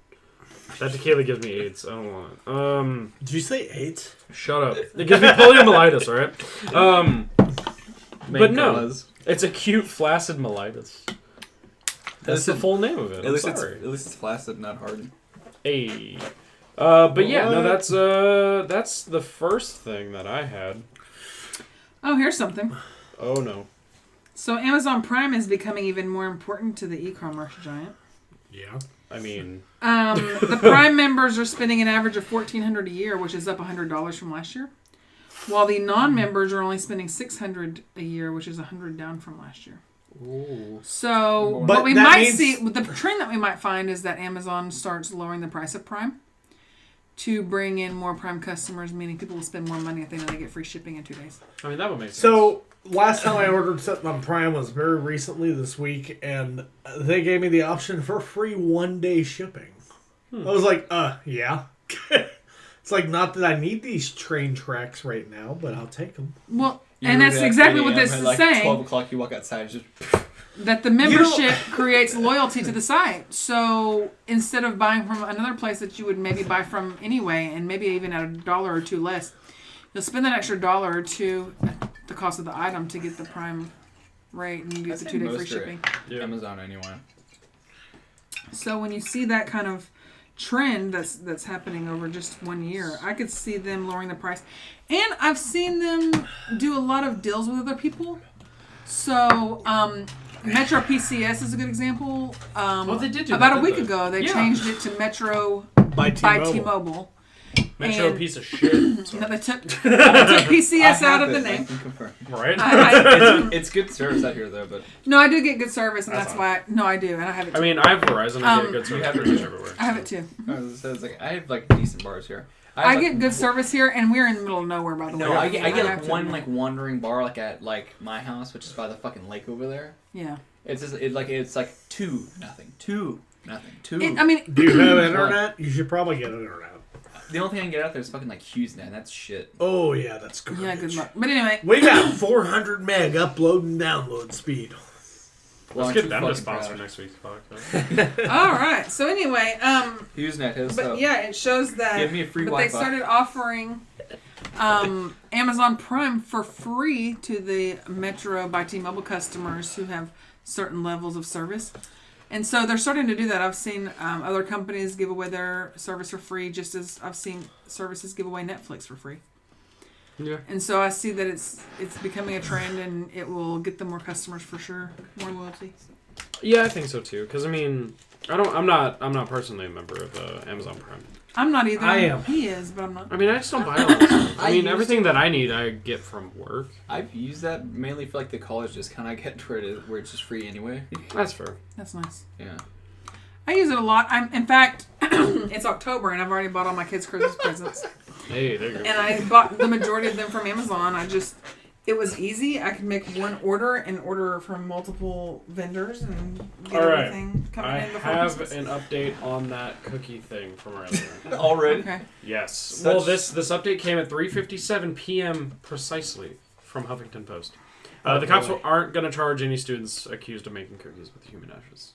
That tequila gives me AIDS. I don't want it. Did you say 8? Shut up. It gives me poliomyelitis, alright? But no, it's acute flaccid myelitis. That's the full name of it. At least sorry. it's flaccid, not hard. Hey. But yeah, no, that's the first thing that I had. Oh, here's something. Oh no. So Amazon Prime is becoming even more important to the e-commerce giant. Yeah. I mean, The Prime members are spending an average of $1,400 a year, which is up $100 from last year. While the non-members are only spending $600 a year, which is $100 down from last year. ooh. So But what we that might means- see, the trend that we might find is that Amazon starts lowering the price of Prime to bring in more Prime customers, meaning people will spend more money if they know they get free shipping in 2 days. I mean, that would make sense. So, last time I ordered something on Prime was very recently this week, and they gave me the option for free 1-day shipping. I was like, yeah. It's like, not that I need these train tracks right now, but I'll take them. Well, and that's exactly what this is saying. 12 o'clock, you walk outside, just... That the membership creates loyalty to the site. So instead of buying from another place that you would maybe buy from anyway, and maybe even at $1 or $2 less, you'll spend an extra $1 or $2 at the cost of the item to get the Prime rate and get the 2-day free shipping. Yeah. Amazon anyway. So when you see that kind of trend that's happening over just 1 year, I could see them lowering the price. And I've seen them do a lot of deals with other people. So, Metro PCS is a good example. Well, they did do about that, a week didn't they? ago. They Yeah. changed it to Metro By by T-Mobile. T-Mobile. Metro and- piece of shit. No, they took PCS out of the I name. can confirm. Right? It's good service out here, though, but... No, I do get good service, and That's that's why. No, I do, and I have it. I Too. mean, I have Verizon. I get Um, good service you have pretty much everywhere. I have it too. I have, like, decent bars here. I have, get good service here, and we're in the middle of nowhere, by the way. No, I get have like to one admit. like wandering bar like at like my house, which is by the fucking lake over there. Yeah. It's just it's like 2-0. Nothing. 2. Do you have internet? You should probably get internet. The only thing I can get out there is fucking like HughesNet. That's shit. Oh yeah, that's garbage. Yeah, good luck. But anyway, We got 400 meg upload and download speed. Let's get them to sponsor next week's podcast. all right. So anyway, HughesNet hit us but up. yeah, it shows that. Give me a free but Wi-Fi. they started offering Amazon Prime for free to the Metro by T-Mobile customers who have certain levels of service. And so they're starting to do that. I've seen other companies give away their service for free, just as I've seen services give away Netflix for free. Yeah. And so I see that it's becoming a trend, and it will get them more customers for sure, more loyalty. Yeah, I think so too. Because I mean, I'm not personally a member of Amazon Prime. I'm not either. I am. He is, but I'm not. I mean, I just don't buy a lot of stuff. I mean, used everything that I need, I get from work. I've used that mainly for like the college discount I get where it's just free anyway. That's fair. That's nice. Yeah. I use it a lot. In fact, it's October, and I've already bought all my kids' Christmas presents. Hey, there you go. And I bought the majority of them from Amazon. It was easy. I could make one order and order from multiple vendors and get All right. everything coming I in before have Christmas. an update on that cookie thing from earlier. Already? Okay. Yes. Well, this update came at 3:57 p.m. precisely from Huffington Post. The cops aren't going to charge any students accused of making cookies with human ashes.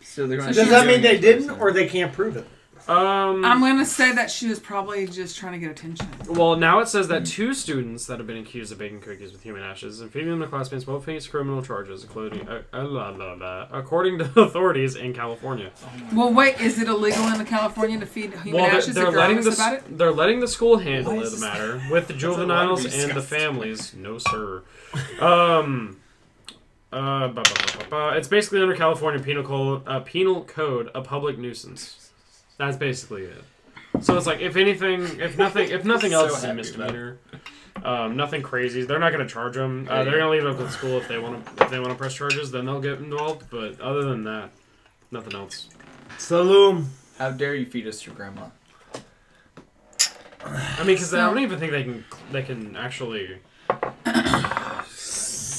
So they're going So Does that mean they didn't, or they can't prove it? I'm going to say that she was probably just trying to get attention. Well, now it says that 2 students that have been accused of baking cookies with human ashes and feeding them to classmates both face criminal charges, including, according to authorities in California. Well, wait, is it illegal in California to feed human ashes if you're honest about it? They're letting the school handle Why is the this- matter with the juveniles That's and the disgusting. families. No, sir. It's basically under California penal code a public nuisance. That's basically it. So it's like if nothing else is a happy misdemeanor, nothing crazy. They're not going to charge them. They're going to leave it up to the school if they want to press charges. Then they'll get involved. But other than that, nothing else. Saloon. How dare you feed us your grandma? I mean, because I don't even think they can actually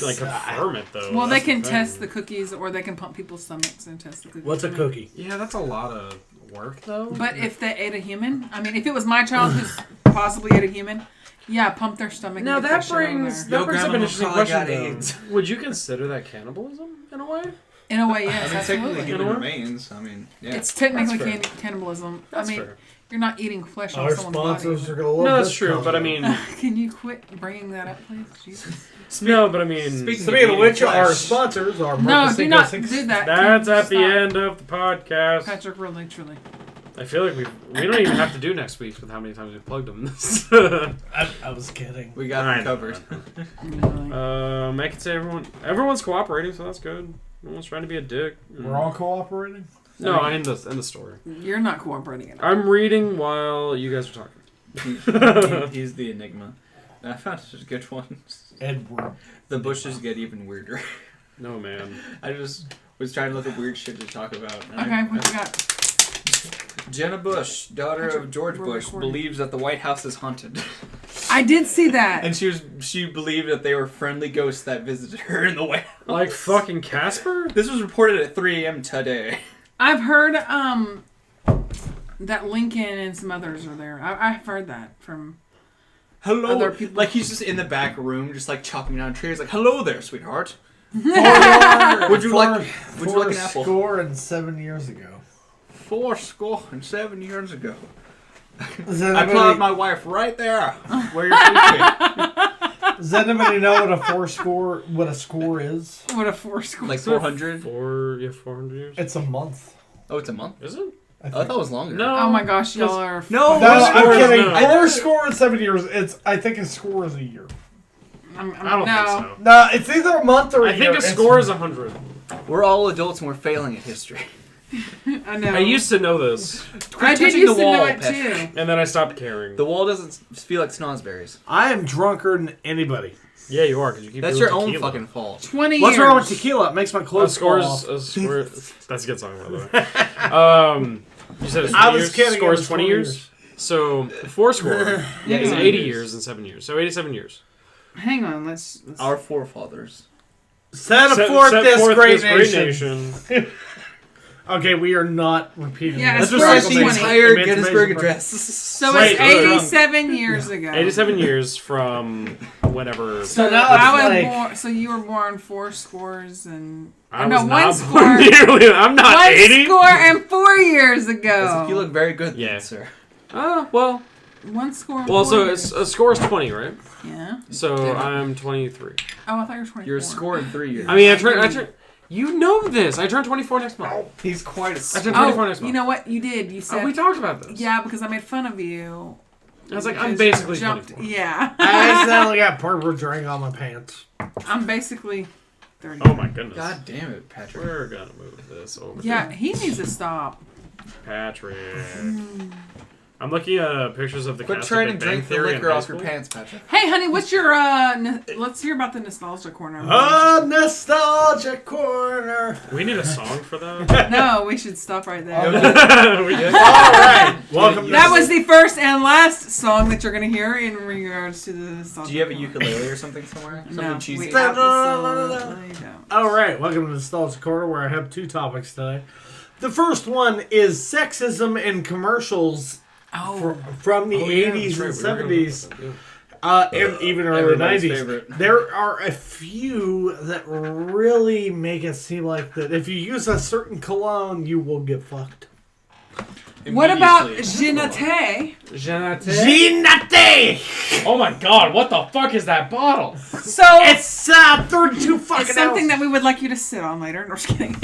like confirm it though. Well, they That's can thing. test the cookies, or they can pump people's stomachs and test the cookies. What's a cookie? Yeah, that's a lot of work though. But if they ate a human, I mean, if it was my child who's possibly ate a human, yeah, pump their stomach. Now and get that shit out of brings there. up an grandma interesting probably question got though. AIDS. Would you consider that cannibalism in a way? In a way, I yes, mean, technically absolutely. human know? remains. I mean, yeah. It's technically That's fair. cannibalism. That's I mean, fair. you're not eating flesh on Our someone's sponsors body. are gonna love No, that's this true. But I combo. mean, Can you quit bringing that up, please? Jesus. no, but I mean, Speaking of which, our flesh. sponsors are No, Marca, do not Steakhouse. do that. that's at the Stop. end of the podcast. Patrick, really, truly. I feel like we don't even have to do next week's with how many times we plugged them. I was kidding. We got I them know. covered. Really. I can say everyone's cooperating, so that's good. No one's trying to be a dick. We're all cooperating. No, in the story. You're not cooperating at all. I'm reading while you guys are talking. He's the enigma. I found such good ones. Edward. The bushes get even weirder. No, man. I just was trying to look at weird shit to talk about. and Okay, what you got? Jenna Bush, daughter of George We're Bush, recording. believes that the White House is haunted. I did see that. And she believed that they were friendly ghosts that visited her in the White House. Like fucking Casper? This was reported at 3 a.m. today. I've heard that Lincoln and some others are there. I've heard that from Hello. Other people. Like he's just in the back room, just like chopping down trees. Like, hello there, sweetheart. Would Would you like an apple? 407 years ago. 407 years ago. Does I anybody, plowed my wife right there where you're sleeping. does anybody know what a score is? what a four score. Like 400. 400 years? It's a month. Oh, it's a month. Is it? I I think. thought it was longer. No. Oh my gosh, y'all are. No, No, Four I'm scores, kidding. no. I Four never- score and 7 years. I think a score is a year. I don't think so. No, it's either a month or a I year. think a score is 100. We're all adults and we're failing at history. I know. I used to know this, I did touching used the to know wall, it Patrick. too. and then I stopped caring. The wall doesn't feel like snozzberries. I am drunker than anybody. Yeah, you are, because you keep That's doing your own tequila. fucking fault. 20 What's years. wrong with tequila? It makes my A clothes score fall is off. a score. That's a good song, by the way. You said it's 20 I was years. kidding. Score it is was 20 years. So 4 score Yeah, is 80 80 years and 7 years. So 87 years. Hang on, let's Our forefathers. Set forth this great nation. Okay, we are not repeating. Yeah, Let's it's recite the 20. entire Image Gettysburg measurement. Address. So Wait, it's 87 years ago. 87 years from whenever. So now I was it's like born. So you were born 4 scores and I no was not 1 score. born nearly. I'm not 1 80. score and 4 years ago. You look very good, Yeah. then, sir. Oh, well. 1 score. And Well, 4 so years. it's, a score is 20, right? Yeah. So I'm 23. Oh, I thought you were 24. You're a score in 3 years. I mean, I turned. You know this. I turned 24 next month. He's quite a I turned 24 Oh, next month. you know what? You did. You said. Oh, we talked about this. Yeah, because I made fun of you. I was like, I'm Because you basically jumped. 24. Yeah. I accidentally got purple drink on my pants. I'm basically 30. Oh my goodness. God damn it, Patrick. We're gonna move this over. Yeah, he needs to stop. Patrick. I'm looking at pictures of the Quit cast trying of to Big Bang drink the Theory in liquor high off your school. pants, Patrick. Hey, honey, what's your let's hear about the nostalgia corner. Nostalgia corner. We need a song for that. No, we should stop right there. We did. All right. Welcome to That was the first and last song that you're going to hear in regards to the nostalgia Do you have a corner. ukulele or something somewhere? Something No, cheesy? we absolutely don't. All right, welcome to Nostalgia Corner, where I have 2 topics today. The first one is sexism in commercials Oh, from the Oh, yeah, 80s that's and right. We were gonna 70s, talk about that, and even early Everybody's 90s. favorite. There are a few that really make it seem like that if you use a certain cologne, you will get fucked. what about Immediately. Jeanette? yeah. Ginate! Oh my god, what the fuck is that bottle? So It's 32 fucking it's something ounces. that we would like you to sit on later. No, just kidding.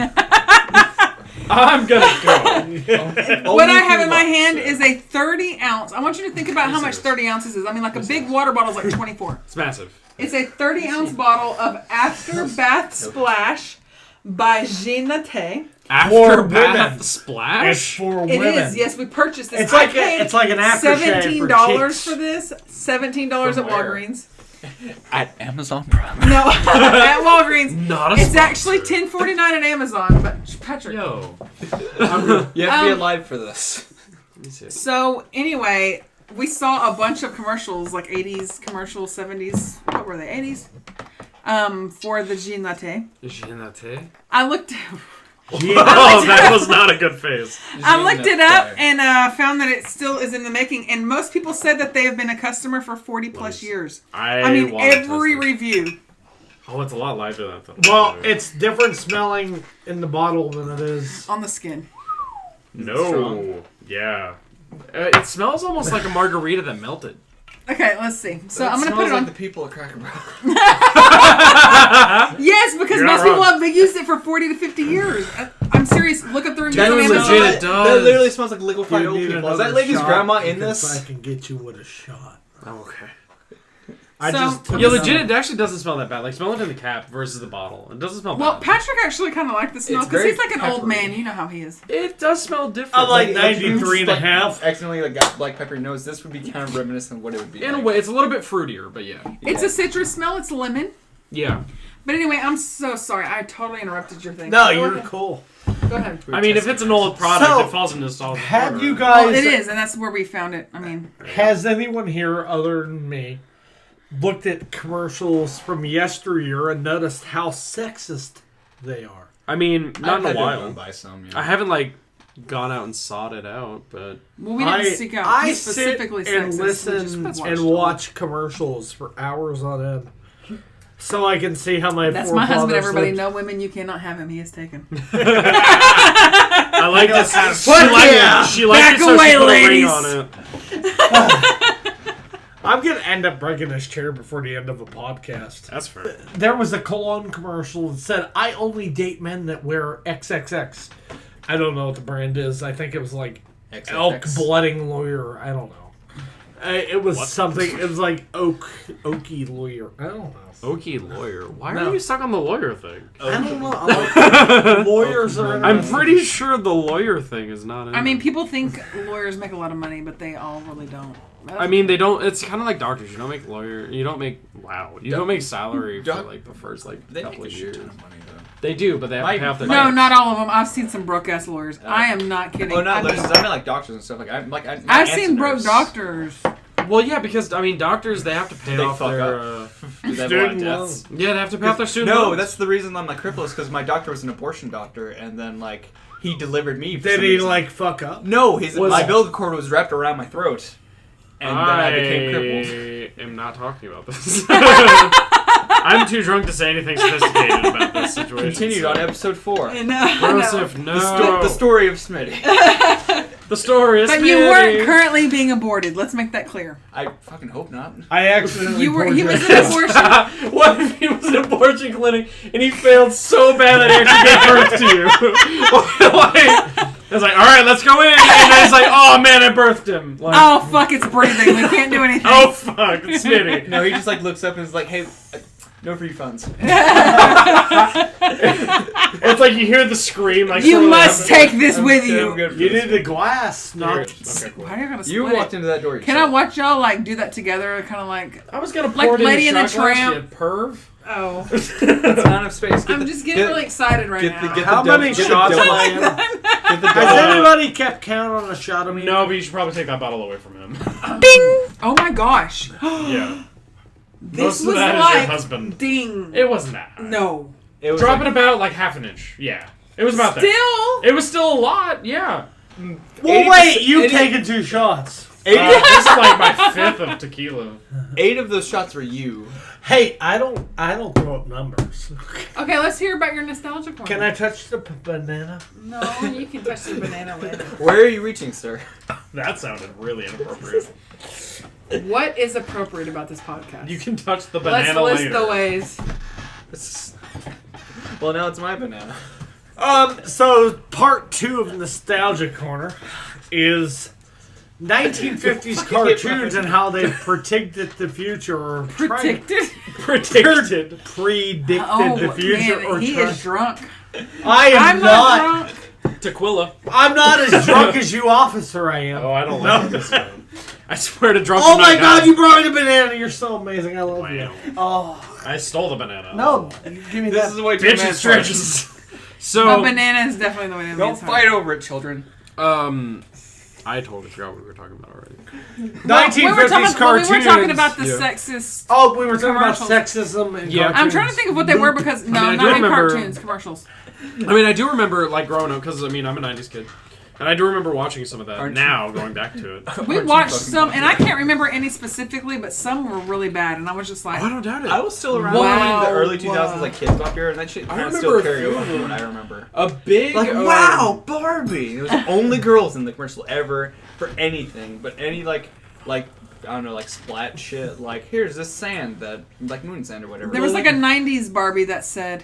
I'm gonna go. What I have in my hand is a 30 ounce. I want you to think about how much 30 ounces is. I mean, like a big water bottle is like 24. It's massive. It's a 30 ounce bottle of After Bath Splash by Jeanette. After women. bath It's splash? for It women. is. Yes, we purchased this. It's like I paid it's like an aftershave for $17 chicks. for this. $17 From at where? Walgreens. At Amazon Prime. No, at Walgreens. Not a It's sponsor. actually $10.49 at Amazon. But Patrick. Yo. You have to be alive for this. Let me see. So anyway, we saw a bunch of commercials, like 80s commercials, 70s. What were they? 80s. For the Jeanette. Jeanette? I looked. Oh, that was not a good face. I looked it up and found that it still is in the making. And most people said that they have been a customer for 40 plus years. I mean, wanna every test this. review. Oh, it's a lot lighter than that. Well, it's different smelling in the bottle than it is. On the skin. No. strong? Yeah. It smells almost like a margarita that melted. Okay, let's see. So I'm going to smells put it on. like the people at Cracker Barrel. Yes, because You're not most people wrong. have used it for 40 to 50 years. I'm serious. Look up the reviews on Genuinely Amazon. legit. It does. That literally smells like liquefied You old need people. Is that another lady's shot grandma in because this? I can get you with a shot. Oh, okay. I So- just took Yeah, some. legit, it actually doesn't smell that bad. Like, smell it in the cap versus the bottle. It doesn't smell Well, bad. Patrick actually kind of liked the smell It's because very he's like an old peppery. man. You know how he is. It does smell different. I like If 93 and a like, half. Accidentally like got black pepper nose. This would be kind of reminiscent of what it would be. In a like. way, it's a little bit fruitier, but yeah. It's a citrus smell. It's lemon. Yeah. But anyway, I'm so sorry. I totally interrupted your thing. No, Go you're ahead. cool. Go ahead. I mean, if it's an old product, So, it falls into nostalgia. Have corner. you guys? Well, it is, and that's where we found it. I mean, Has anyone here, other than me, looked at commercials from yesteryear and noticed how sexist they are? I mean, not in a while. Buy some, I haven't, like, gone out and sought it out, but... well, we didn't seek out. I He's sit specifically and sexist. We listen just watched and them. watch commercials for hours on end, so I can see how my That's my husband. forefathers Everybody, lived. no women. You cannot have him. He is taken. I like this. She liked Back it, so away, she put a ring ladies. on it. I'm gonna end up breaking this chair before the end of the podcast. That's fair. There was a cologne commercial that said, "I only date men that wear XXX." I don't know what the brand is. I think it was like Elk Blooding Lawyer. I don't know. It was something. It was like Oaky Lawyer. I don't know. Okie lawyer. Why No. are you stuck on the lawyer thing? I don't know. I like- lawyers are. I'm pretty sure the lawyer thing is not in I mean, it. people think lawyers make a lot of money, but they all really don't. I mean, they don't. It's kind of like doctors. You don't make lawyer. You don't make. Wow. You don't make salary for like the first like They couple make a of shit years. ton of money though. They do, but they have to pay off their no, debt. not all of them. I've seen some broke ass lawyers. I am not kidding. Oh no, I've, I mean like doctors and stuff. I've seen broke doctors. Well, yeah, because I mean, doctors they have to pay They off fuck their. Do they have a lot of Student deaths? Yeah, they have to pay off their student No, loans. that's the reason I'm like crippled is because my doctor was an abortion doctor, and then like he delivered me. For Did some he reason. like fuck up? No, my umbilical cord was wrapped around my throat, and then I became crippled. I am not talking about this. I'm too drunk to say anything sophisticated about this situation. Continued on episode 4. Joseph, no. The story of Smitty. The story is But Smitty. you weren't currently being aborted. Let's make that clear. I fucking hope not. I accidentally. He was poured an abortion. What if he was an abortion clinic and he failed so bad that he actually gave birth to you? Like, it's like, all right, let's go in, and then it's like, oh man, I birthed him. Like, Oh fuck! It's breathing. We can't do anything. oh fuck, it's Smitty. No, he just like looks up and is like, hey, no refunds. It's like you hear the scream. Like You sort of must like, take this with you. You did the glass, not. Okay, cool. Why are you gonna split You walked into that door. Can I watch y'all like do that together? Kind of like. I was gonna Like pour it in Lady the and shot the glass, Tramp. you perv. Oh. That's not enough space. I'm just getting really excited right now. How many shots am I in? Get the Has double. anybody kept count on a shot of me? No, but you should probably take that bottle away from him. Ding! Oh my gosh. Yeah. This Most of was that is like your husband. ding. It wasn't that high. No. It was Drop like, it about like half an inch. Yeah. It was about there. Still. It was still a lot. Yeah. Well, wait, you've 80 taken 2 shots. This is like my 5th of tequila. 8 of those shots were you. Hey, I don't throw up numbers. Okay, let's hear about your nostalgia corner. Can I touch the banana? No, you can touch the banana later. Where are you reaching, sir? That sounded really inappropriate. What is appropriate about this podcast? You can touch the Let's banana list later. the ways. Well, now it's my banana. So part 2 of Nostalgia Corner is 1950s cartoons and how they predicted the future or Predicted? Predicted. predicted Oh, the future man, or he tried- is drunk. I am I'm not drunk. Tequila. I'm not as drunk as you, officer. I am. Oh, I don't like this one. I swear to drunk. Oh my God! You brought me the banana. You're so amazing. I love Wow. you. Oh I stole the banana. no! Give me This that. is way too Bitch and man stretches. So, A banana is definitely the way to Don't fight over it, children. I totally forgot what we were talking about already. 1950s cartoons. We were talking about the Yeah. sexist. Oh, we were talking about commercials. sexism and Yeah. cartoons. I'm trying to think of what they were because no, I mean, I do not in remember- cartoons, commercials. I mean, I do remember like growing up because I mean I'm a '90s kid, and I do remember watching some of that. Aren't now going back to it. We Aren't you watched fucking some, funny? and I can't remember any specifically, but some were really bad, and I was just like, I don't doubt it. I was still around Wow. in the early 2000s, like Kids Bop era, and that shit kind of still remember a carried few over of from them. what I remember. A big Like, wow, Barbie! It was only girls in the commercial ever for anything, but any like I don't know, like splat shit. Like, here's this sand that, like moon sand or whatever. there was like a '90s Barbie that said,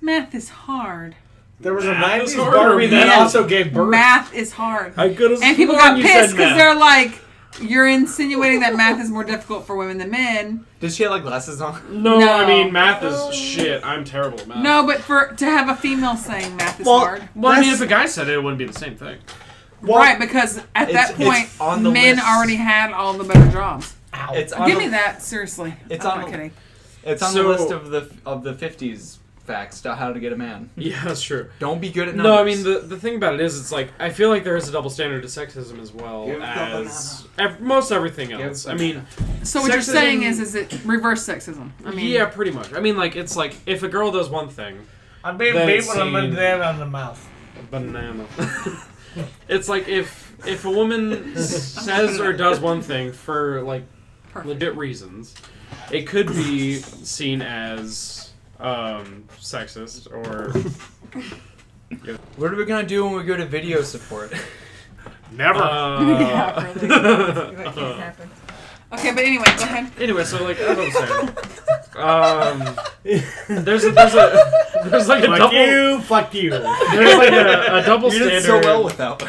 "Math is hard. There was a Math is 90s hard. Barbie that Yeah. also gave birth. Math is hard." I could have And people got pissed because they're like, "You're insinuating that math is more difficult for women than men." Did she have like glasses on? No, No. I mean math is shit. I'm terrible at math. No, but to have a female saying math is Well, hard. Well, I mean, That's- if a guy said it, it wouldn't be the same thing. Well, Right, because at that it's point, on the men list. already had all the better jobs. Ow. It's on Give the, me that, seriously. It's I'm on not the- kidding. It's on So- the list of the 50s facts to how to get a man. Yeah, that's true. Don't be good at numbers. No, I mean the thing about it is, it's like I feel like there is a double standard to sexism as well Give the as most everything else. Give I mean, So what you're Sexism- saying is it reverse sexism? I mean, yeah, pretty much. I mean, like it's like if a girl does one thing, I'm being Then beat it's with a seen- banana on the mouth. banana. It's like if a woman says or does one thing for like Perfect. legit reasons, it could be seen as sexist or what are we gonna do when we go to video support? Never. Yeah, really. That can't happen. Okay, but anyway, go ahead. Anyway, so like as I was saying, there's like a Fuck double you. Fuck you. there's like a double You standard. did so well without.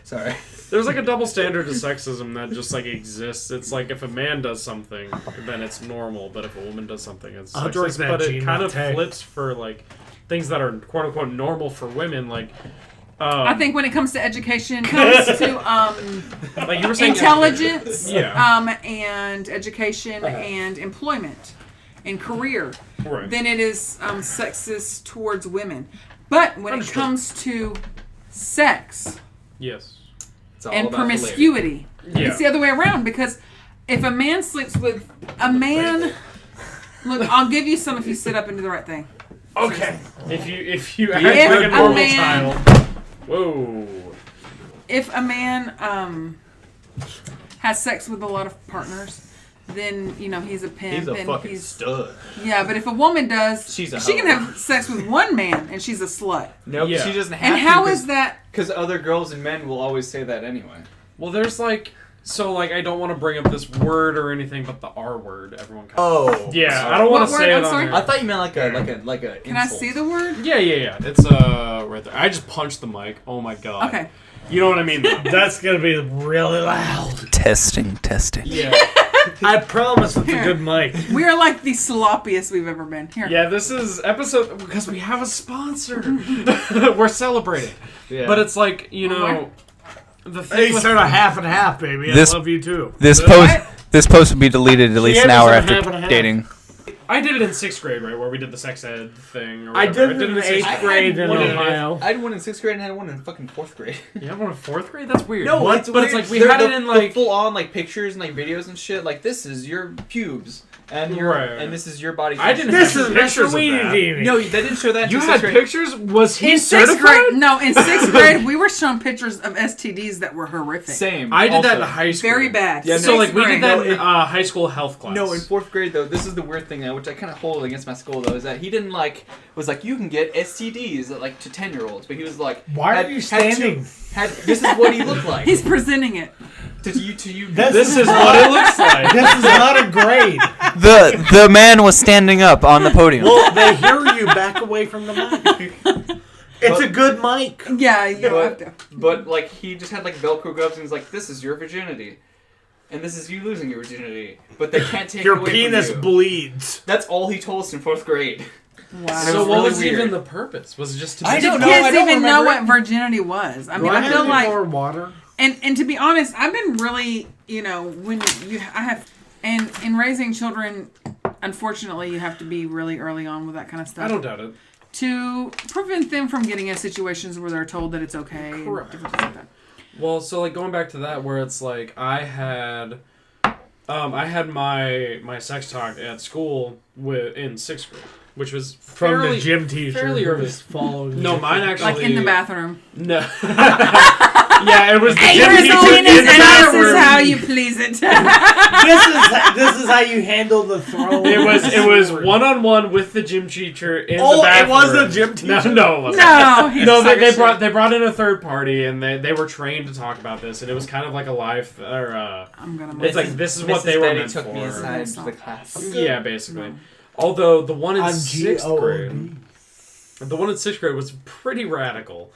Sorry. There's like a double standard to sexism that just like exists. It's like if a man does something, then it's normal, but if a woman does something, it's I'll drink sexist. that, But it Gene, kind not of tag. flips for like things that are quote unquote normal for women. Like, I think when it comes to education, comes to like you were saying, intelligence, Yeah. and education and employment and career, Right. then it is sexist towards women. But when Understood. it comes to sex Yes. It's all and about the lady. promiscuity, Yeah. it's the other way around. Because if a man sleeps with a man, look, I'll give you some if you sit up and do the right thing. Okay. If you act If like a a normal man- child. Whoa. If a man has sex with a lot of partners, then he's a pimp. He's a and fucking stud. Yeah, but if a woman does, She's a she can hoe. have sex with one man and she's a slut. Nope, Yeah. she doesn't have And to. how is that? Because other girls and men will always say that anyway. Well, there's I don't want to bring up this word or anything, but the R word. Everyone. Oh. Yeah, I don't want What to word? say I'm it on sorry? here. I thought you meant like a Can I insult. see the word? Yeah. It's right there. I just punched the mic. Oh my god. Okay. You know what I mean? Though. That's gonna be really loud. Testing. Yeah. I promise it's a good mic. We are like the sloppiest we've ever been. Here. Yeah, this is episode because we have a sponsor. We're celebrating. Yeah. But it's the thing Hey, with start a half and half, baby. This- I love you too. This post will be deleted at least had an this hour in a after half and a half. dating. I did it in 6th grade, right, where we did the sex ed thing. Or I whatever. did it in the 8th grade in one in- Ohio. I had one in 6th grade and I had one in fucking 4th grade. You have one in 4th grade? That's weird. No, What? it's But weird. it's we They're had it the- in the full on pictures and videos and shit. Like this is your pubes and your Right. and this is your body. I didn't This have is pictures Mr. of Weenie that. Deenie. No, they didn't show that. You in had 6th grade. pictures? Was he In 6th certified? grade, no, in 6th grade, we were shown pictures of STDs that were horrific. Same. I did that in also. high school. Very bad. Yeah, So no, we did that in No, high school health class. No, in 4th grade though, this is the weird thing now, which I kind of hold against my school though, is that he didn't was you can get STDs to 10-year-olds, but he was like, Why are you standing? This is what he looked like. He's presenting it. to you. This is what it looks like. This is not a grade. The man was standing up on the podium. Well, they hear you back away from the mic. It's a good mic. Yeah, you don't have to. But he just had Velcro gloves and he's like, this is your virginity. And this is you losing your virginity. But they can't take Your it away penis from you. bleeds. That's all he told us in 4th grade. Wow. It So was what really was weird. even the purpose? Was it just to I be don't The know. kids I don't even know remember. what virginity was. I mean, Do I feel have like, more water? and to be honest, I've been really, and in raising children, unfortunately, you have to be really early on with that kind of stuff. I don't doubt it. To prevent them from getting in situations where they're told that it's okay. Correct. And different things like that. Well, so going back to that, where it's I had my sex talk at school in 6th grade, which was From fairly, the gym teacher. fairly who early. was following No, you. mine actually. Like in the bathroom. No. Yeah, it was the gym Here's teacher the in penis, the and this bathroom. is how you please it. This is how you handle the throw. It was one-on-one with the gym teacher in the Oh, bathroom. it was the gym teacher? No, it wasn't. No, he's No, talking shit. they brought in a third party and they were trained to talk about this, and it was kind of like a live I'm gonna. it's this is what Mrs. they were Betty meant took for. me aside to the class. Yeah, basically. Although the one in I'm 6th grade, the one in 6th grade was pretty radical.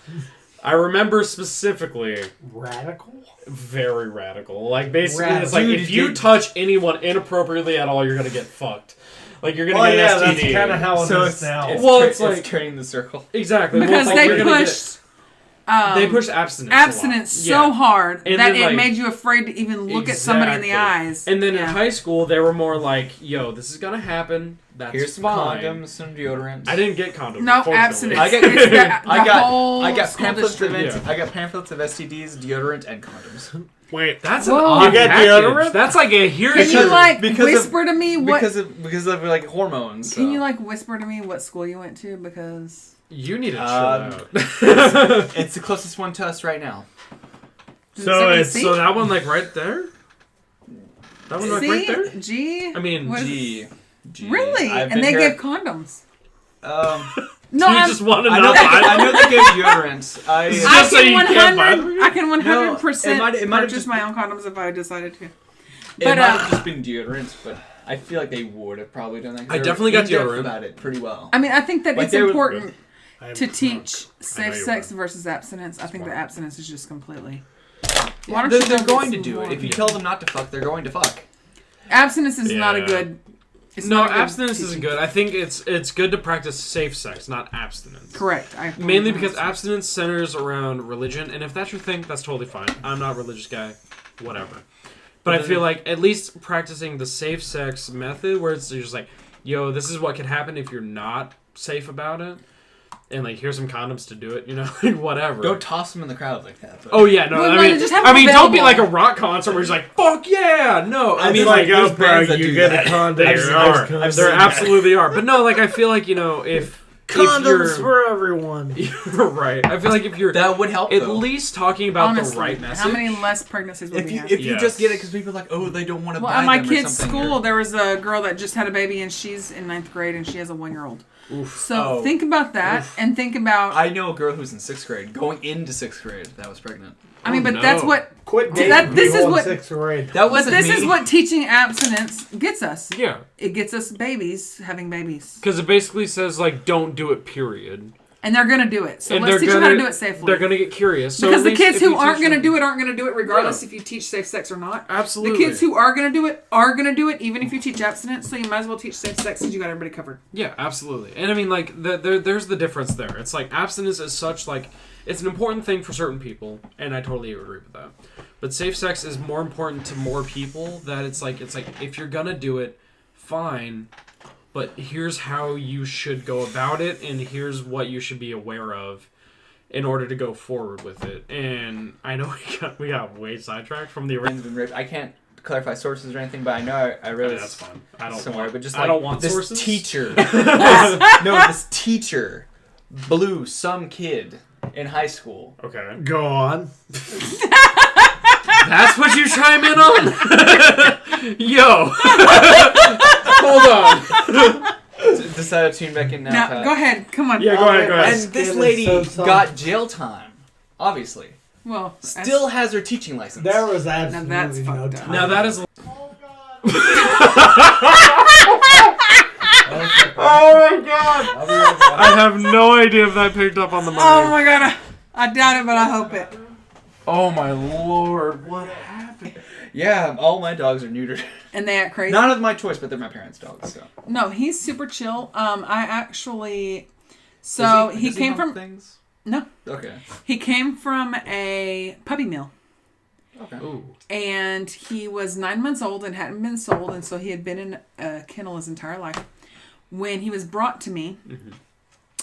I remember specifically, Radical? very radical. Basically, it's Radical. if you touch anyone inappropriately at all, you're gonna get fucked. You're gonna Oh, get yeah, an that's STD. kind of how it So is it's, now. Well, turning the circle. Exactly. Because Well, they you're gonna pushed. they pushed abstinence. Abstinence a lot. so hard And that then, it made you afraid to even look at somebody in the Exactly. eyes. And then in Yeah. high school, they were more yo, this is gonna happen. That's Here's some fine. condoms, some deodorant. I didn't get condoms. No, unfortunately. abstinence. I got- It's the whole I got school pamphlets of district. I got pamphlets of STDs, deodorant, and condoms. Wait, That's an Whoa. odd You got package. deodorant? That's like a here. Can you because of- whisper to me what? because of hormones. Can so. you whisper to me what school you went to? Because You need to chill out. It's the closest one to us right now. so it's C? So that one right there. That one C? right there. G. I mean, What is- G. Really? I've And been they here- give condoms. No, you just want to I know. know they give deodorant. I Just so can you can't buy them? I can 100% it might have purchase just my own condoms if I decided to. It But, might have just been deodorant, but I feel like they would have probably done that. 'cause I they were definitely got in-depth deodorant. about it pretty well. I mean, I think that Like it's they would- important I'm to drunk. teach I safe know you sex were. versus abstinence. I think the Smart. abstinence is just completely. Yeah, don't you they're go going get to some do it. more? If you tell them not to fuck, they're going to fuck. Abstinence is not a Yeah. good. It's No, not a good abstinence isn't teaching. good. I think it's good to practice safe sex, not abstinence. Correct. Mainly because abstinence centers around religion, and if that's your thing, that's totally fine. I'm not a religious guy, whatever. But I feel like at least practicing the safe sex method, where it's just yo, this is what could happen if you're not safe about it, and here's some condoms to do it, whatever. Don't toss them in the crowd like that. But. Oh yeah, no. Well, I no, mean, just have don't them be available. like a rock concert where you're fuck yeah, no. I mean, like, there's bro, bands that you do get that. a condom. there There are. are. There absolutely are. But no, I feel like if condoms for everyone. Right. I feel like if you're That would help. at though. least talking about Honestly, the right message. how many less pregnancies would If we you have? if you Yes. just get it because people are like, oh, they don't want to Well, buy at my them or kid's something, school, or- there was a girl that just had a baby, and she's in 9th grade, and she has a 1-year-old. Oof. So Oh. think about that, and think about. I know a girl who's in 6th grade, going into 6th grade, that was pregnant. I mean, Oh, but that's no. what. Quit dating this people is in what- 6th grade. That But wasn't this me. is what teaching abstinence gets us. Yeah. It gets us babies having babies, Because it basically says, like, don't do it, period. and they're gonna do it. So And let's they're teach them how to gonna- do it safely. They're going to get curious. So because at the least kids if who you aren't teach going to them- do it aren't going to do it regardless Yeah. if you teach safe sex or not. Absolutely. The kids who are going to do it are going to do it even if you teach abstinence. So you might as well teach safe sex because you got everybody covered. Yeah, absolutely. And I mean, like, there's the difference there. It's like abstinence is such, like, it's an important thing for certain people, and I totally agree with that. But safe sex is more important to more people. That it's like if you're gonna do it, fine. But here's how you should go about it, and here's what you should be aware of in order to go forward with it. And I know we got way sidetracked from the original. Been raped. I can't clarify sources or anything, but I know I read That's fine. I don't somewhere. want. But just I like don't want this sources. teacher. this teacher blew some kid in high school. Okay. Go on. That's what you chime in on? Yo. Hold on. Decided to tune back in now. Now, Pat. go ahead. Come on. Yeah, go ahead, go ahead. And this Skin is lady so soft. got jail time. Obviously, Well, still has her teaching license. There was that's absolutely no fucked up. time. Now that is... Oh my god! I have no idea if that picked up on the mic. Oh my god, I doubt it, but I hope it. Oh my lord, what happened? Yeah, all my dogs are neutered. And they act crazy. Not of my choice, but they're my parents' dogs. So. No, he's super chill. I actually. So Does he came hump from things. no. Okay. He came from a puppy mill, Okay. Ooh. and he was 9 months old and hadn't been sold, and so he had been in a kennel his entire life. When he was brought to me,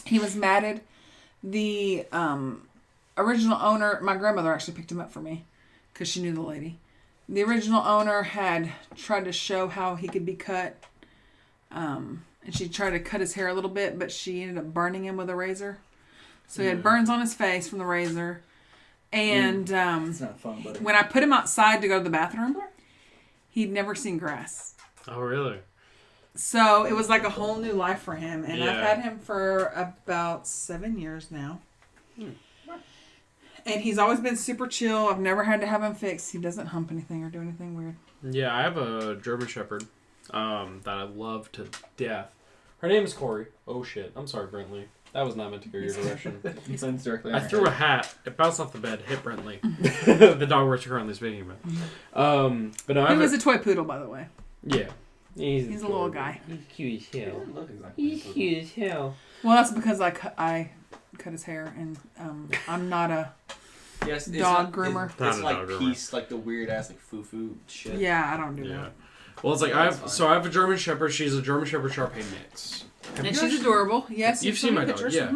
he was matted. The original owner, my grandmother actually picked him up for me because she knew the lady. The original owner had tried to show how he could be cut, and she tried to cut his hair a little bit, but she ended up burning him with a razor. So he had burns on his face from the razor. And It's not fun, buddy. when I put him outside to go to the bathroom, he'd never seen grass. Oh, really? So it was like a whole new life for him. And I've Yeah. had him for about 7 years now. And he's always been super chill. I've never had to have him fixed. He doesn't hump anything or do anything weird. Yeah, I have a German Shepherd that I love to death. Her name is Corey. Oh, shit. I'm sorry, Brentley. That was not meant to go your direction. Sounds directly on I your threw a head. hat. It bounced off the bed, hit Brentley. The dog we're currently speaking about. But no, I He have was a toy poodle, by the way. yeah. He's a little guy. He's cute as hell. Doesn't look exactly He's like cute as hell. Well, that's because I cut his hair, and I'm not a... Yes, it's Dog not, groomer. It's Not a like dog groomer. piece, like the weird ass, like foo shit. Yeah, I don't do Yeah. that. Well, it's like Yeah, that's fine. I have a German Shepherd. She's a German Shepherd Shar-Pei mix. And she's adorable. Yes, You've shown seen me my dog, pictures. yeah.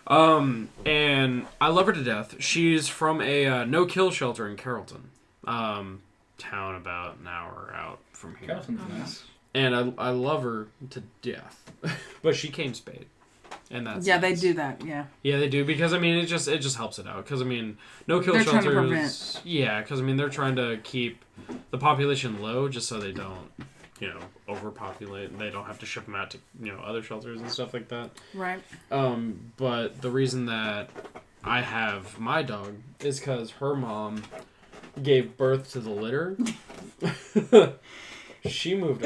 Mhm. And I love her to death. She's from a no-kill shelter in Carrollton, town about an hour out from here. Carlton's nice. And I love her to death, but she came spayed, and that's Yeah, they nice. do that. Yeah. Yeah, they do because I mean it just helps it out because I mean no-kill They're trying to shelters. prevent. Yeah, because I mean they're trying to keep the population low just so they don't overpopulate and they don't have to ship them out to other shelters and stuff like that. Right. But the reason that I have my dog is because her mom gave birth to the litter. He moved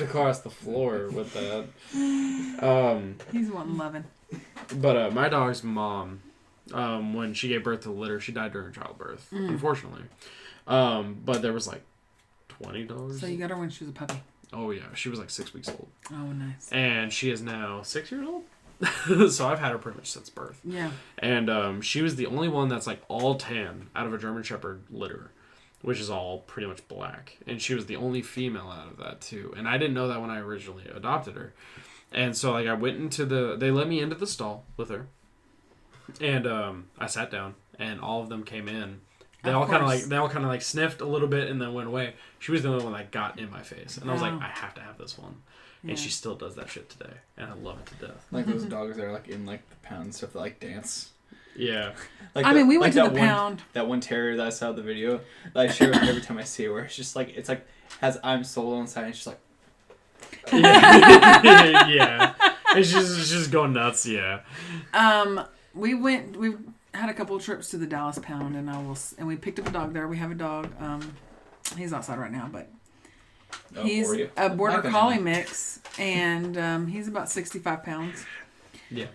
across the floor with that. He's wanting loving. But my dog's mom, when she gave birth to the litter, she died during childbirth, unfortunately. But there was like 20 dogs. So you got her when she was a puppy. Oh yeah, she was like 6 weeks old, Oh, nice. and she is now 6 years old. So I've had her pretty much since birth. Yeah. And she was the only one that's like all tan out of a German Shepherd litter, which is all pretty much black. And she was the only female out of that too. And I didn't know that when I originally adopted her. And so like I went into they let me into the stall with her. And I sat down and all of them came in. They all kind of like sniffed a little bit and then went away. She was the only one that got in my face. And I was like, Wow. I have to have this one. and she still does that shit today, and I love it to death. Like those dogs that are like in like the pound and stuff that like dance. Yeah. Like I mean, we went to that the one- pound. That one terrier that I saw the video that I share with every time I see it, where it's just like has I'm Solo inside, and it's just like. Yeah. And she's just going nuts. Yeah. We've had a couple of trips to the Dallas Pound, and we picked up a dog there. We have a dog. He's outside right now, but he's a border collie mix, and he's about 65 pounds. Yeah.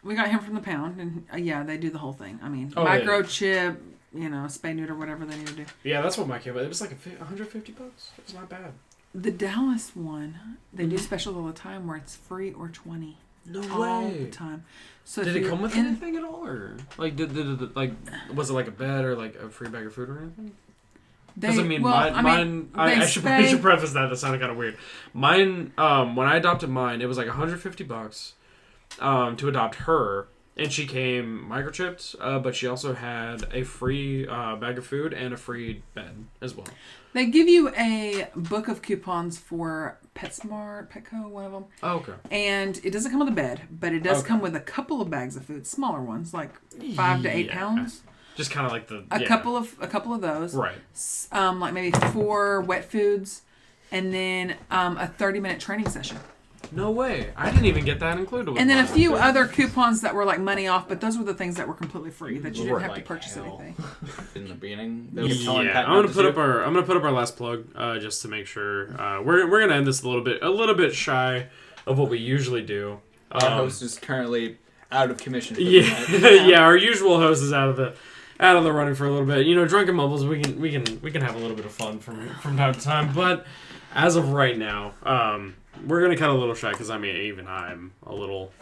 We got him from the pound, and yeah, they do the whole thing. I mean, Oh, yeah. microchip, spay neuter, whatever they need to do. Yeah, that's what my kid was. It was like $150. It was not bad. The Dallas one, they do specials all the time where it's free or 20. No all way. the time. So Did if it you're come with in- anything at all, or like did like was it like a bed or like a free bag of food or anything? Because I mean, I should preface that sounded kind of weird. Mine, when I adopted mine, it was like $150 to adopt her, and she came microchipped, but she also had a free bag of food and a free bed as well. They give you a book of coupons for PetSmart, Petco, one of them. Oh, okay. And it doesn't come with a bed, but it does Okay. come with a couple of bags of food, smaller ones, like 5 to 8 Yeah. pounds. Just kind of like A couple of those. Right. Like maybe 4 wet foods, and then a 30-minute training session. No way. I didn't even get that included with And then a mine. few other coupons that were like money off, but those were the things that were completely free that you didn't have to Like purchase hell. anything. In the beginning. Yeah, I'm gonna put up our last plug just to make sure we're gonna end this a little bit shy of what we usually do. Our host is currently out of commission. For Yeah, the night. yeah. Our usual host is out of the running for a little bit. Drunken Mumbles, we can have a little bit of fun from time to time, but as of right now, we're gonna cut a little shy because I mean even I'm a little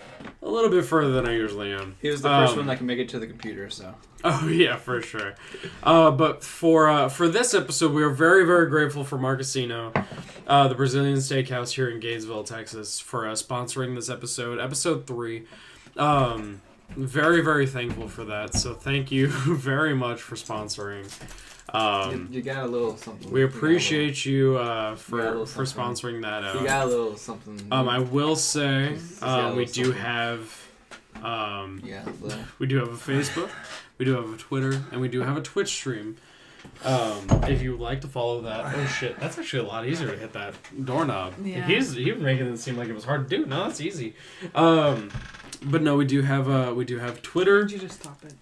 bit further than I usually am. He was the first one that can make it to the computer, so. Oh yeah, for sure. But for this episode, we are very, very grateful for Marca, Sino, the Brazilian Steakhouse here in Gainesville, Texas, for sponsoring this episode 3. Very, very thankful for that. So thank you very much for sponsoring. You got a little something. We appreciate you for something. sponsoring that out. You got a little something. I will say we do something. have Yeah. we do have a Facebook, we do have a Twitter, and we do have a Twitch stream. If you would like to follow that, oh shit, that's actually a lot easier to hit that doorknob. Yeah. He was making it seem like it was hard to do. No, that's easy. But no, we do have Twitter. Did you just stop it?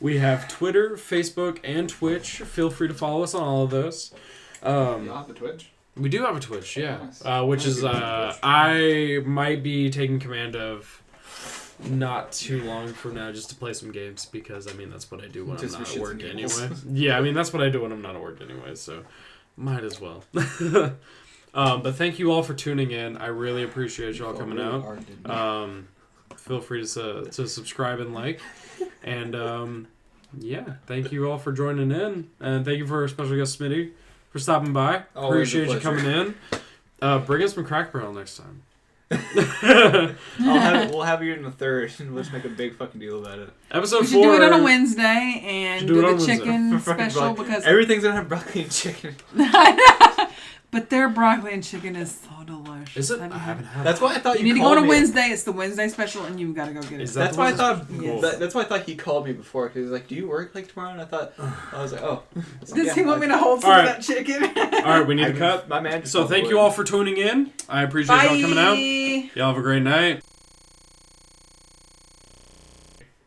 We have Twitter, Facebook, and Twitch. Feel free to follow us on all of those. You have the Twitch? We do have a Twitch, yeah, Nice. which is I might be taking command of. Not too long from now, just to play some games, because I mean that's what I do when Just I'm not for at shits work and giggles. anyway. Yeah, I mean that's what I do when I'm not at work anyway, so might as well. But thank you all for tuning in. I really appreciate y'all coming out. Feel free to subscribe and like, and yeah, thank you all for joining in, and thank you for our special guest Smitty for stopping by. Always a Appreciate you pleasure. coming in. Bring us some Crack Barrel next time. We'll have you in the third, and let's make a big fucking deal about it. Episode We should 4. do it on a Wednesday and Should do do it on the Wednesday. chicken Fucking special broccoli. because Everything's gonna have broccoli and chicken. but their broccoli and chicken is so delicious. Is it? Have I you had haven't had. That's why I thought You you need to go on called a me. Wednesday. It's the Wednesday special, and you've got to go get it. Is that That's the why I one thought. Yes. That's why I thought he called me before, because he was like, "Do you work like tomorrow?" And I was like, "Oh." Does he want me to hold some All of right. that chicken? All right, we need to cut. My man. just So called thank me. you all for tuning in. I appreciate y'all coming out. Y'all have a great night.